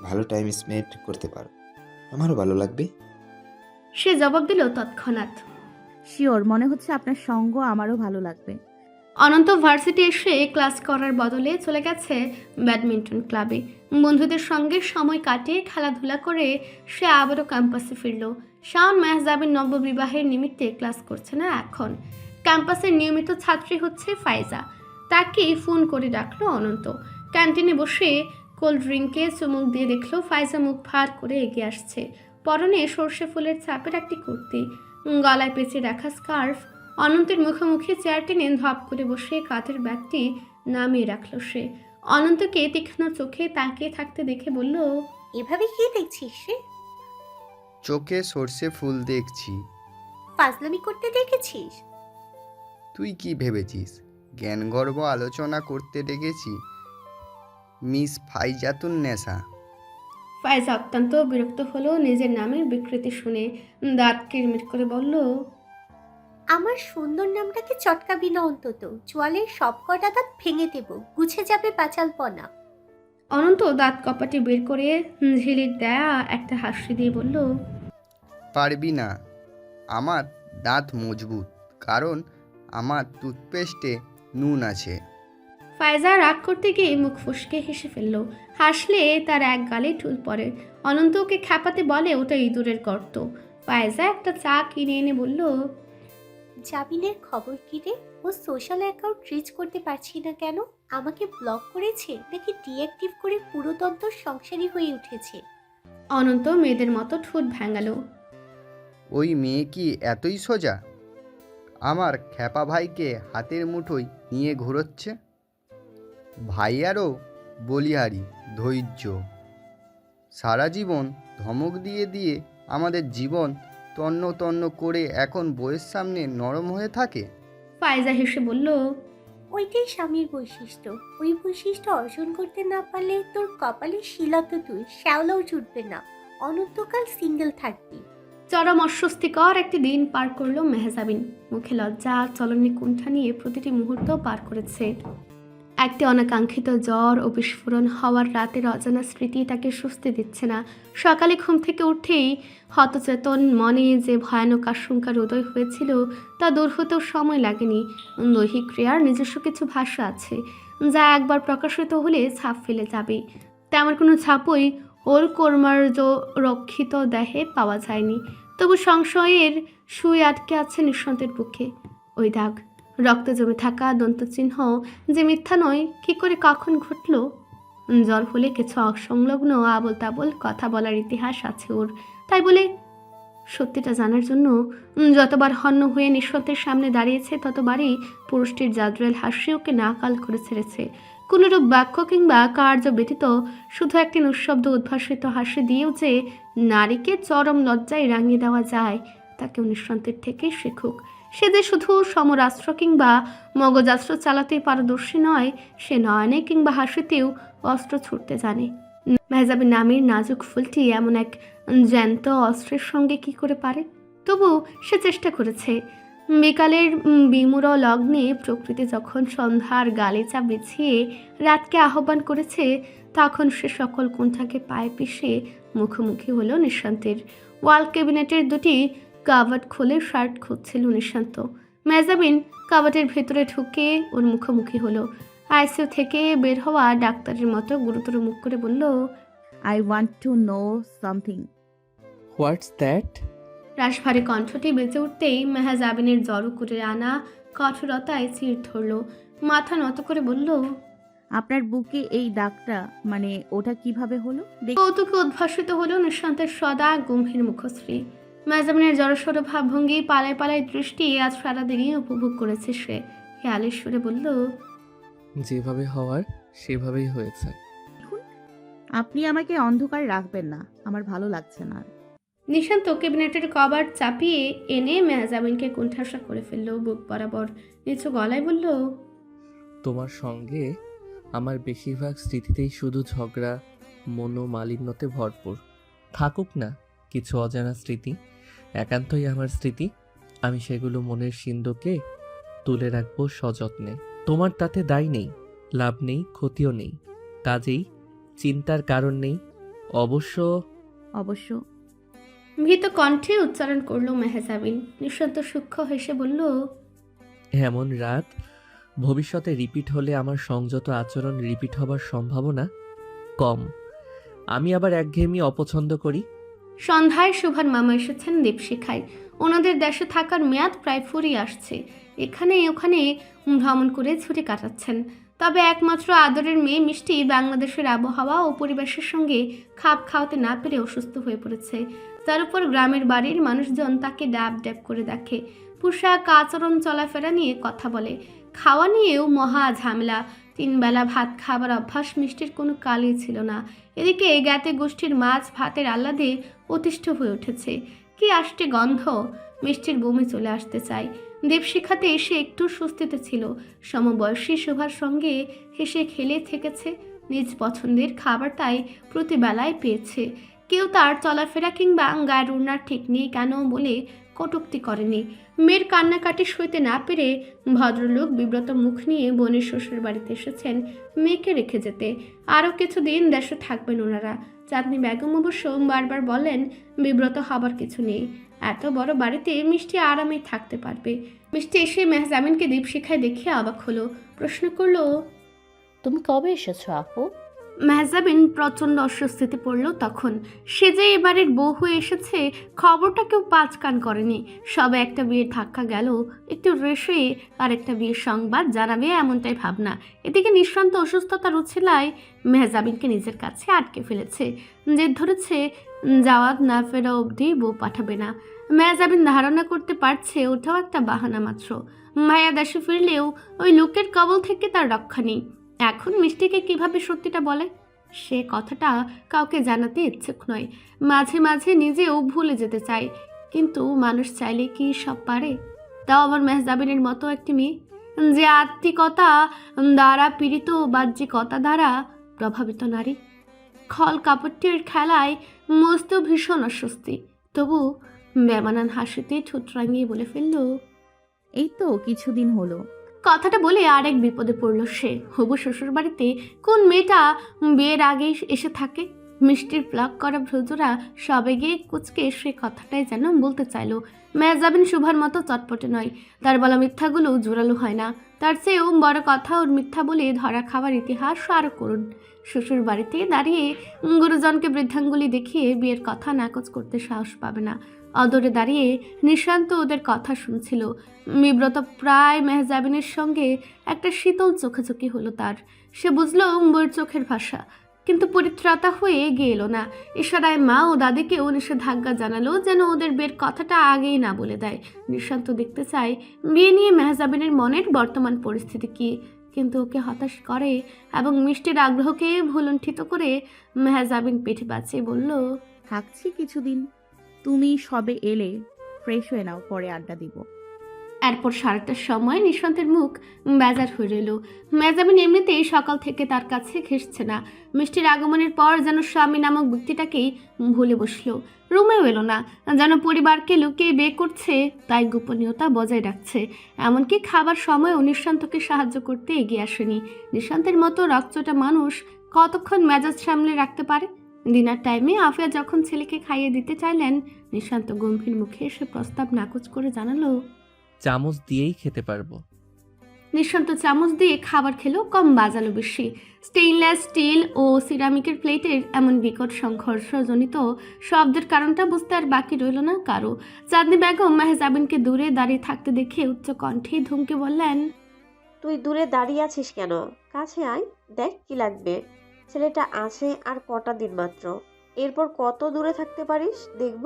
ভালো টাইম স্পেন্ড করতে পারো, আমারও ভালো লাগবে। সে জবাব দিল তৎক্ষণাৎ। শিওর, মনে হচ্ছে আপনার সঙ্গ আমারও ভালো লাগবে। অনন্ত ভার্সিটি এসে ক্লাস করার বদলে চলে গেছে ব্যাডমিন্টন ক্লাবে। বন্ধুদের সঙ্গে সময় কাটিয়ে খেলাধুলা করে সে আবারও ক্যাম্পাসে ফিরল। শাওন মেহজাবিন নববিবাহের নিমিত্তে ক্লাস করছে না এখন। ক্যাম্পাসের নিয়মিত ছাত্রী হচ্ছে ফাইজা। তাকে ফোন করে ডাকলো অনন্ত। ক্যান্টিনে বসে কোল্ড ড্রিঙ্কে চুমুক দিয়ে দেখলো ফাইজা মুখ ভার করে এগিয়ে আসছে। পরনে সর্ষে ফুলের ছাপের একটি কুর্তি, গলায় পেঁচিয়ে রাখা স্কার্ফ। অনন্তের মুখোমুখি চেয়ার টেনে ধপ করে বসে কাঁধের ব্যাগটি নামিয়ে রাখল সে। অনন্তকে তীক্ষ্ণ চোখে তাকিয়ে থাকতে দেখে বলল, এভাবে কি দেখছিস রে? চোখে সর্ষে ফুল দেখছি। ফাজলামি করতে দেখেছিস? তুই কি ভেবেছিস জ্ঞানগর্ব আলোচনা করতে ডেকেছি? মিস ফাইজাতুন নেসা। ফাইজা অত্যন্ত বিরক্ত হলো নিজের নামের বিকৃতি শুনে। দাঁত কিরমির করে বলল, আমার সুন্দর নামটাকে চটকাবি না অন্তত, চোয়ালের সব কটা দাঁত ভেঙে দেব, গুছে যাবে পাচালপনা। অনন্ত দাঁত কপাটি বের করে ঝিলির দেয়া একটা হাসি দিয়ে বলল, পারবি না, আমার দাঁত মজবুত, কারণ আমার টুথপেস্টে নুন আছে। ফাইজা রাগ করতে গিয়ে মুখ ফসকে হেসে ফেলল। হাসলে তার এক গালে ঠুল পড়ে। অনন্ত ওকে খ্যাপাতে বলে ওটা ইঁদুরের গর্ত। ফাইজা একটা চা কিনে এনে বলল, জামিনের খবর কি রে? ও সোশ্যাল অ্যাকাউন্ট রিচ করতে পারছি না কেন? আমাকে ব্লক করেছে নাকি ডিঅ্যাক্টিভ করে পুরোতন্ত্র সংসারী হয়ে উঠেছে? অনন্ত মেয়েদের মতো ঠোঁট ভেঙালো। ওই মেয়ে কি এতই সোজা? আমার খ্যাপা ভাইকে হাতের মুঠোয় নিয়ে ঘুরোচ্ছে। ভাইয়ারও বলিহারি ধৈর্য। সারা জীবন ধমক দিয়ে দিয়ে আমাদের জীবন তন্ন তন্ন করে এখন বইয়ের সামনে নরম হয়ে থাকে। ফাইজা হেসে বলল, ওইটাই স্বামীর বৈশিষ্ট্য। ওই বৈশিষ্ট্য অর্জন করতে না পারলে তোর কপালে শিলা তো তুই শ্যাওলাও জুটবে না, অনন্তকাল সিঙ্গেল থাকবি। চরম অস্বস্তিকর একটি দিন পার করলো মেহজাবিন। মুখে লজ্জা চলনে কুণ্ঠা নিয়ে প্রতিটি মুহূর্ত পার করেছে। একটি অনাকাঙ্ক্ষিত জ্বর ও বিস্ফোরণ হওয়ার রাতের অজানা স্মৃতি তাকে স্বস্তি দিচ্ছে না। সকালে ঘুম থেকে উঠেই হতচেতন মনে যে ভয়ানক আশঙ্কার উদয় হয়েছিল তা দূর হতেও সময় লাগেনি। দৈহিক ক্রিয়ার নিজস্ব কিছু ভাষা আছে যা একবার প্রকাশিত হলে ছাপ ফেলে যাবে। তেমন কোনো ছাপই ওর কর্মার্য রক্ষিত দেহে পাওয়া যায়নি। তবু সংশয়ের সুই আটকে আছে নিঃসন্তের বুকে। ওই দাগ, রক্ত জমে থাকা দন্তচিহ্ন যে মিথ্যা নয়, কি করে কখন ঘটল? জ্বর হলে কিছু অসংলগ্ন আবল তাবল কথা বলার ইতিহাস আছে ওর। তাই বলে সত্যিটা জানার জন্য যতবার হন্য হয়ে নিঃসন্তের সামনে দাঁড়িয়েছে ততবারই পুরুষটির জাদ্রেল হাসি ওকে নাকাল করে ছেড়েছে। কোনরূপ বাক্য কিংবা কার্য ব্যতীত শুধু একটি নিঃশব্দ উদ্ভাসিত হাসি দিয়েও যে নারীকে চরম লজ্জায় রাঙিয়ে দেওয়া যায় তাকেও নিঃসন্তের থেকে শিখুক। সে যে শুধু সমরাস্ত্র কিংবা মগজাস্ত্র চালাতেই পারদর্শী নয়, সে নয়নে কিংবা হাসিতেও অস্ত্র ছুটতে জানে। মেহজাবিন নামের নাজুক ফুলটি এমন এক জ্যান্ত অস্ত্রের সঙ্গে কি করে পারে। তবু সে চেষ্টা করেছে। বিকালের বিমূঢ় লগ্নে প্রকৃতি যখন সন্ধ্যার গালিচা বিছিয়ে রাতকে আহ্বান করেছে, তখন সে সকল কুণ্ঠাকে পায়ে পিষে মুখোমুখি হলো নিশান্তের। ওয়াল ক্যাবিনেটের দুটি কাবাট খুলে শার্ট খুঁজছিল নিশান্ত। মেজাবিন কাবাটের ভেতরে ঢুকে ওর মুখোমুখি হলো। আইসিইউ থেকে বের হওয়া ডাক্তারের মতো গুরুতর মুখ করে বলল, I want to know something. What's that? রাশভারী কণ্ঠটি বেজে উঠতেই মেহজাবিনের জড়ো করে আনা কঠোরতায় চির ধরল। মাথা নত করে বলল, আপনার বুকে এই দাগটা, মানে ওটা কিভাবে হলো? কৌতুকে উদ্ভাসিত হলো নিশান্তের সদা গম্ভীর মুখশ্রী। মেহজাবিনের জড়সড় ভাবভঙ্গি, পালায় পালায় দৃষ্টি আজ সারাদিনই উপভোগ করেছে সে। খেয়ালের সুরে বলল, যেভাবে হওয়ার সেভাবেই হয়েছে। আপনি আমাকে অন্ধকারে রাখবেন না, আমার ভালো লাগছে না। নিশান্ত ক্যাবিনেটের কভার চাপিয়ে এনে মেহজাবিনকে কুণ্ঠাসা করে ফেলল। বুক বরাবর নিচু গলায় বলল, তোমার সঙ্গে আমার বেশিরভাগ স্মৃতিতেই শুধু ঝগড়া, মনোমালিন্যতে ভরপুর। থাকুক না কিছু অজানা স্মৃতি, একান্তই আমার স্মৃতি। আমি সেগুলো মনের সিন্ধুকে তুলে রাখবো সযত্নে। তোমার তাতে দায় নেই, লাভ নেই, ক্ষতিও নেই, কাজেই চিন্তার কারণ নেই। অবশ্য অবশ্য ভীত কণ্ঠে উচ্চারণ করলো মেহজাবিন। নিশান্ত সূক্ষ্ম হেসে বলল, এমন রাত ভবিষ্যতে রিপিট হলে আমার সংযত আচরণ রিপিট হবার সম্ভাবনা কম। আমি আবার একঘেয়েমি অপছন্দ করি। সন্ধ্যায় সুভার মামা এসেছেন দীপশিখায়। ওনাদের দেশে থাকার মেয়াদ প্রায় ফুরিয়ে আসছে। এখানে ওখানে ভ্রমণ করে ছুটি কাটাচ্ছেন। তবে একমাত্র আদরের মেয়ে মিষ্টি বাংলাদেশের আবহাওয়া ও পরিবেশের সঙ্গে খাপ খাওয়াতে না পেরে অসুস্থ হয়ে পড়েছে। তার উপর গ্রামের বাড়ির মানুষজন তাকে ড্যাব ড্যাব করে দেখে। পোশাক, আচরণ, চলাফেরা নিয়ে কথা বলে। খাওয়া নিয়েও মহা ঝামেলা। 3 বেলা ভাত খাবার অভ্যাস মিষ্টির কোনো কালই ছিল না। এদিকে জ্ঞাতে গোষ্ঠীর মাছ ভাতের আহ্লাদে অতিষ্ঠ হয়ে উঠেছে। কি আষ্টে গন্ধ! মিষ্টির বমি চলে আসতে চায়। দীপশিখাতে এসে একটু স্বস্তিতে ছিল। সমবয়সী শোভার সঙ্গে হেসে খেলে থেকেছে। নিজ পছন্দের খাবারটাই প্রতিবেলায় পেয়েছে। কেউ তার চলাফেরা কিংবা গায়ের ওড়নার ঠিক নেই কেন বলে কটূক্তি করেনি। মেয়ের কান্নাকাটি সইতে না পেরে ভদ্রলোক বিব্রত মুখ নিয়ে বোনের শ্বশুর বাড়িতে এসেছেন মেয়েকে রেখে যেতে। আরও কিছুদিন দেশে থাকবেন ওনারা। চাঁদনি বেগম অবশ্য বারবার বলেন বিব্রত হবার কিছু নেই। এত বড় বাড়িতে মিষ্টি আরামেই থাকতে পারবে। মিষ্টি এসে মেহজামিনকে দীপশিখায় দেখে অবাক হলো। প্রশ্ন করলো, তুমি কবে এসেছো আপু? মেহজাবিন প্রচণ্ড অস্বস্তিতে পড়ল তখন। সে যে এবারের বউ হয়ে এসেছে খবরটা কেউ পাঁচ কান করেনি। সবে একটা বিয়ের ধাক্কা গেল, একটু রেশে আর একটা বিয়ের সংবাদ জানাবে এমনটাই ভাবনা। এদিকে নিঃশান্ত অসুস্থতার উছিলায় মেহজাবিনকে নিজের কাছে আটকে ফেলেছে। জেদ ধরেছে জাওয়াত না ফেরা অবধি বউ পাঠাবে না। মেহজাবিন ধারণা করতে পারছে ওটাও একটা বাহানা মাত্র। মায়া দেশে ফিরলেও ওই লোকের কবল থেকে তার রক্ষা নেই। এখন মিষ্টিকে কিভাবে সত্যিটা বলে, সে কথাটা কাউকে জানাতে ইচ্ছুক নয়। মাঝে মাঝে নিজেও ভুলে যেতে চায়, কিন্তু মানুষ চাইলে কি সব পারে? তাও আবার মেহজাবিনের মতো একটি মেয়ে যে আত্মিকতা দ্বারা পীড়িত, বাহ্যিকতা দ্বারা প্রভাবিত নারী। খল কাপড়টির খেলায় মস্ত ভীষণ অস্বস্তি। তবু বেমানান হাসিতে ঠোঁট রাঙিয়ে বলে ফেলল, এই তো কিছুদিন হলো। কথাটা বলে আরেক বিপদে পড়ল সে। হবু শ্বশুর বাড়িতে কোন মেয়েটা বিয়ের আগেই এসে থাকে? মিষ্টির প্লাক করা ভ্রুজোরা সবেগে কুচকে সে কথাটাই যেন বলতে চাইল। মেহজাবিন শুভার মতো চটপটে নয়। তার বলা মিথ্যাগুলো জোরালো হয় না। তার চেয়েও বড় কথা, ওর মিথ্যা বলে ধরা খাওয়ার ইতিহাস আরও করুন। শ্বশুর বাড়িতে দাঁড়িয়ে গুরুজনকে বৃদ্ধাঙ্গুলি দেখিয়ে বিয়ের কথা নাকচ করতে সাহস পাবে না। অদরে দাঁড়িয়ে নিশান্ত ওদের কথা শুনছিল। বিব্রত প্রায় মেহজাবিনের সঙ্গে একটা শীতল চোখাচোখি হলো তার। সে বুঝলো বইয়ের চোখের ভাষা, কিন্তু পরিত্রাতা হয়ে এগিয়ে এলো না। ইশারায় মা ও দাদিকেও নিষেধাজ্ঞা জানালো যেন ওদের বিয়ের কথাটা আগেই না বলে দেয়। নিশান্ত দেখতে চায় বিয়ে নিয়ে মেহজাবিনের মনের বর্তমান পরিস্থিতি কী, কিন্তু ওকে হতাশ করে এবং মিষ্টির আগ্রহকে ভুলুণ্ঠিত করে মেহজাবিন পিঠে বাঁচিয়ে বলল, থাকছি কিছুদিন। তুমি সবে এলে, ফ্রেশ হয়ে নাও, পরে আড্ডা দিব। এরপর 8:30টার সময় নিশান্তের মুখ বেজার হয়ে রইল। মেজাবিন এমনিতেই সকাল থেকে তার কাছে ঘেসছে না। মিষ্টির আগমনের পর যেন স্বামী নামক ব্যক্তিটাকেই ভুলে বসলো। রুমেও এলো না, যেন পরিবারকে লুকিয়ে বিয়ে করছে, তাই গোপনীয়তা বজায় রাখছে। এমনকি খাবার সময়ও নিশান্তকে সাহায্য করতে এগিয়ে আসেনি। নিশান্তের মতো রক্তটা মানুষ কতক্ষণ মেজাজ সামলে রাখতে পারে? ডিনার টাইমে আফিয়া যখন ছেলেকে খাইয়ে দিতে চাইলেন, নিশান্ত গম্ভীর মুখে এসে প্রস্তাব নাকচ করে জানালো, চামচ দিয়েই খেতে পারবো। নিশান্ত চামচ দিয়ে খাবার খেলো, কম বাজালো বেশি। স্টেইনলেস স্টিল ও সিরামিকের প্লেটের এমন বিকট সংঘর্ষজনিত শব্দের কারণটা বুঝতে আর বাকি রইল না কারো। চাঁদনি বেগম মেহজাবিনকে দূরে দাঁড়িয়ে থাকতে দেখে উচ্চ কণ্ঠে ধমকে বললেন, তুই দূরে দাঁড়িয়ে আছিস কেন? কাছে আয়, দেখ কি লাগবে। ছেলেটা আছে আর কটা দিন মাত্র, এরপর কত দূরে থাকতে পারিস দেখব।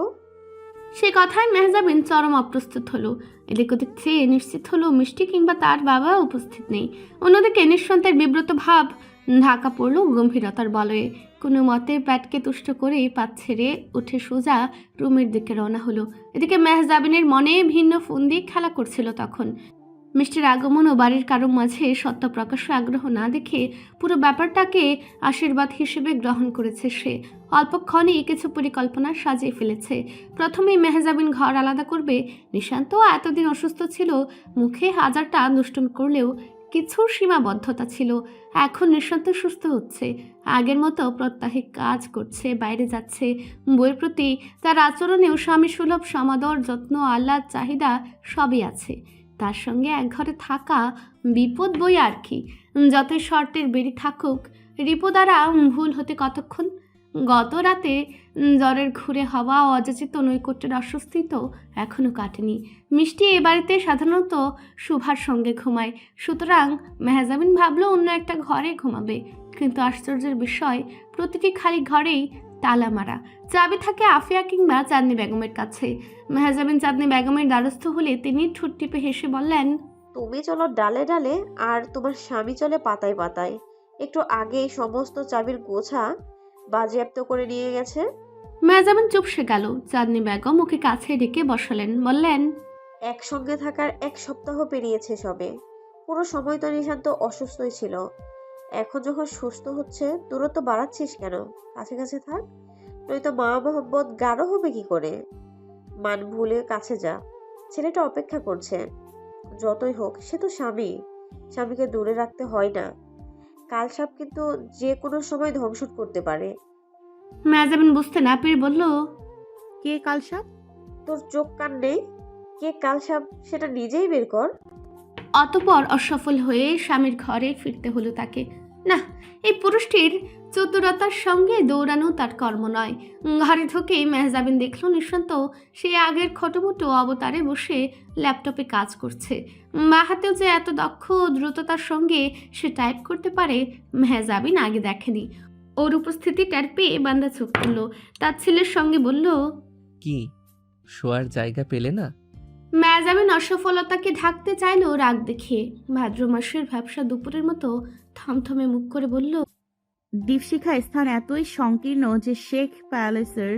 সে কথায় মেহজাবিন চরম অপ্রস্তুত হলো। এদিক ওদিক চেয়ে নিশ্চিত হলো মিষ্টি কিংবা তার বাবা উপস্থিত নেই। অন্যদিকে নিঃসন্তার বিব্রত ভাব ঢাকা পড়ল গম্ভীরতার বলয়ে। কোনো মতে প্যাটকে তুষ্ট করে পাত ছেড়ে উঠে সোজা রুমের দিকে রওনা হলো। এদিকে মেহজাবিনের মনে ভিন্ন ফন্দি খেলা করছিল তখন। মিষ্টির আগমন ও বাড়ির কারো মাঝে সত্য প্রকাশ্য আগ্রহ না দেখে পুরো ব্যাপারটাকে আশীর্বাদ হিসেবে গ্রহণ করেছে সে। অল্পক্ষণেই কিছু পরিকল্পনা সাজিয়ে ফেলেছে। প্রথমেই মেহজাবিন ঘর আলাদা করবে। নিশান্ত এতদিন অসুস্থ ছিল, মুখে হাজারটা দুষ্টুমি করলেও কিছু সীমাবদ্ধতা ছিল। এখন নিশান্ত সুস্থ হচ্ছে, আগের মতো প্রত্যাহিক কাজ করছে, বাইরে যাচ্ছে। বইয়ের প্রতি তার আচরণেও স্বামী সুলভ সমাদর, যত্ন, আহ্লাদ, চাহিদা সবই আছে। তার সঙ্গে এক ঘরে থাকা বিপদ বই আর কি। যতই শর্তের বেরি থাকুক, রিপো দ্বারা ভুল হতে কতক্ষণ। গত রাতে জ্বরের ঘুরে হওয়া ও অযাচিত নৈকট্যের অস্বস্তি তো এখনও কাটেনি। মিষ্টি এ বাড়িতে সাধারণত শুভার সঙ্গে ঘুমায়, সুতরাং মেহজাবিন ভাবল অন্য একটা ঘরে ঘুমাবে। কিন্তু আশ্চর্যের বিষয়, প্রতিটি খালি ঘরেই তালা মারা। চাবি থাকে আফিয়া কিংবা চাঁদনি বেগমের কাছে। মেহজাবিন চাঁদনি বেগমের দ্বারস্থ হলে তিনি ঠোঁট টিপে হেসে বললেন, তুমি চলো ডালে ডালে আর তোমার স্বামী চলে পাতায় পাতায়। একটু আগে সমস্ত চাবির গোছা বাজেয়াপ্ত করে নিয়ে গেছে। মেহজাবিন চুপসে গেল। চাঁদনি বেগম ওকে কাছে ডেকে বসালেন, বললেন, একসঙ্গে থাকার 1 সপ্তাহ পেরিয়েছে সবে। পুরো সময় তো নিশান্ত অসুস্থই ছিল। এখন যখন সুস্থ হচ্ছে দূরত্ব বাড়াচ্ছিস কেন? কাছে কাছে থাক, নয়তো মা মোহাম্মদ গাঢ় হবে কি করে। মান ভুলে কাছে যা, ছেলেটা অপেক্ষা করছে। যতই হোক সে তো স্বামী, স্বামীকে দূরে রাখতে হয় না। কালসাপ কিন্তু যে কোনো সময় ধ্বংস করতে পারে। মেহজাবিন বুঝতে না পেরে বলল, কে কালসাপ? তোর চোখ কান নেই? কে কালসাপ সেটা নিজেই বের কর। অতপর অসফল হয়ে স্বামীর ঘরে ফিরতে হলো তাকে। না, এই পুরুষটির চতুরতার সঙ্গে দৌড়ানো তার কর্ম নয়। ঘরে ঢুকেই মেহজাবিন দেখল নিঃশান্ত সে আগের খটোমটো অবতারে বসে ল্যাপটপে কাজ করছে। বা হাতেও যে এত দক্ষ ও দ্রুততার সঙ্গে সে টাইপ করতে পারে মেহজাবিন আগে দেখেনি। ওর উপস্থিতি টের পেয়ে বান্দা চোখ তুলল। তার ছেলের সঙ্গে বলল, কি শোয়ার জায়গা পেলে না? মেহজাবিন অসফলতাকে ঢাকতে চাইল রাগ দেখিয়ে। ভাদ্র মাসের ভ্যাবসা দুপুরের মতো থমথমে মুখ করে বলল, দীপশিখা স্থান এতই সংকীর্ণ যে শেখ প্যালেসের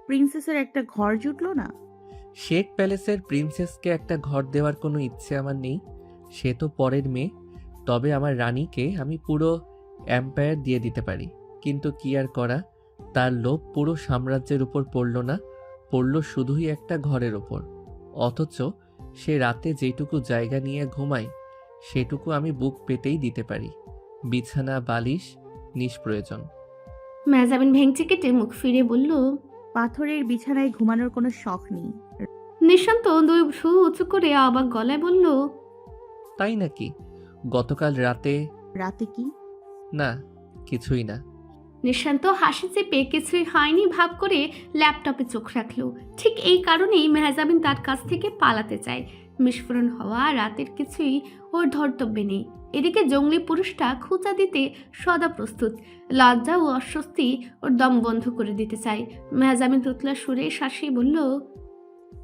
প্রিন্সেসের একটা ঘর জুটলো না। শেখ প্যালেসের প্রিন্সেসকে একটা ঘর দেওয়ার কোনো ইচ্ছে আমার নেই, সে তো পরের মেয়ে। তবে আমার রানীকে আমি পুরো এম্পায়ার দিয়ে দিতে পারি। কিন্তু কি আর করা, তার লোভ পুরো সাম্রাজ্যের উপর পড়ল না, পড়ল শুধুই একটা ঘরের ওপর। অথচ সে রাতে যেটুকু জায়গা নিয়ে ঘুমায় সেটুকু আমি বুক পেতেই দিতে পারি। বিছানা বালিশ নিষ্প্রয়োজন। মেহজাবিন ভেঙচি কেটে মুখ ফিরে বলল, পাথরের বিছানায় ঘুমানোর কোনো শখ নেই। নিশান্ত দুই ভ্রু উঁচু করে অবাক গলায় বলল, তাই নাকি? গতকাল রাতে? রাতে কি? না, কিছুই না। নিশান্ত হাসি চেপে কিছুই হয়নি ভাব করে ল্যাপটপে চোখ রাখলো। ঠিক এই কারণেই মেহজাবিন তার কাছ থেকে পালাতে চায়। বিস্ফোরণ হওয়া রাতের কিছুই ওর ধর্তব্যে নেই। এদিকে জঙ্গলি পুরুষটা খোঁচা দিতে সদা প্রস্তুত। লজ্জা ও অস্বস্তি ওর দম বন্ধ করে দিতে চায়। মেহজাবিন তুতলা সুরে শাসিয়ে বলল,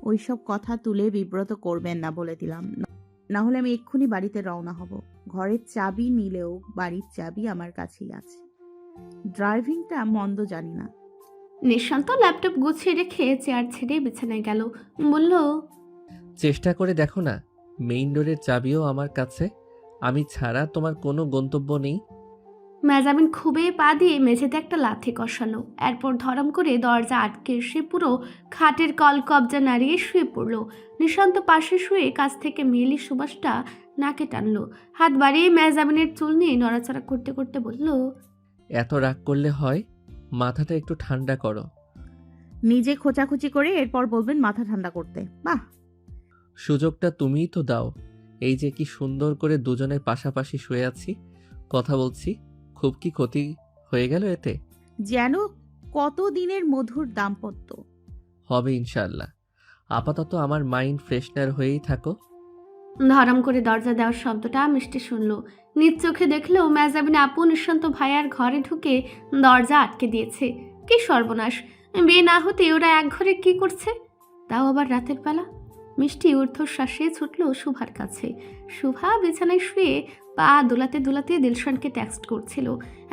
ওইসব কথা তুলে বিব্রত করবেন না বলে দিলাম, না হলে আমি এক্ষুনি বাড়িতে রওনা হব। ঘরের চাবি নিলেও বাড়ির চাবি আমার কাছেই আছে। ড্রাইভিংটা মন্দ জানি না। নিশান্ত ল্যাপটপ গুছিয়ে রেখে চেয়ার ছেড়ে বিছানায় গেল। বলল, চেষ্টা করে দেখো না, মেইন ডোরের চাবিও আমার কাছে, আমি ছাড়া তোমার কোনো গন্তব্য নেই। মেজাবিন খুবই পা দিয়ে মেঝেতে একটা লাথি কষালো, এরপর ধরম করে দরজা আটকে সে পুরো খাটের কল কবজা নাড়িয়ে শুয়ে পড়ল। নিশান্ত পাশে শুয়ে কাছ থেকে মেলি সুবাসটা নাকে টানলো, হাত বাড়িয়ে মেজাবিনের চুল নিয়ে নড়াচড়া করতে করতে বলল, এত রাগ করলে হয়? মাথাটা একটু ঠান্ডা করো। নিজে খোঁচাখুচি করে এরপর বলবেন মাথা ঠান্ডা করতে? বাহ! সুযোগটা তুমিই তো দাও। এই যে কি সুন্দর করে দুজনের পাশাপাশি শুয়ে আছি, কথা বলছি, খুব কি ক্ষতি হয়ে গেল এতে? যেন কত দিনের মধুর দাম্পত্য। হবে ইনশাআল্লাহ। আপাতত আমার মাইন্ড ফ্রেশনার হয়েই থাকো। ধরম করে দরজা দেওয়ার শব্দটা মিষ্টি শুনল। নিজ চোখে দেখলেও মেজাবিন আপু নিঃশান্ত ভাইয়ার ঘরে ঢুকে দরজা আটকে দিয়েছে। কি সর্বনাশ! বিয়ে না হতে ওরা এক ঘরে কি করছে, তাও আবার রাতের বেলা? মিষ্টি ঊর্ধ্বশ্বাসে ছুটল শুভার কাছে। শুভা বিছানায় শুয়ে পা দোলাতে দোলাতে দিলশানকে টেক্সট করছিল।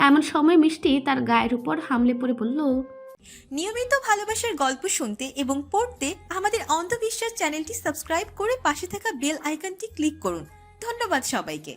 এমন সময় মিষ্টি তার গায়ের উপর হামলে পড়ে বলল, নিয়মিত ভালোবাসার গল্প শুনতে এবং পড়তে আমাদের অন্ধবিশ্বাস চ্যানেলটি সাবস্ক্রাইব করে পাশে থাকা বেল আইকনটি ক্লিক করুন। ধন্যবাদ সবাইকে।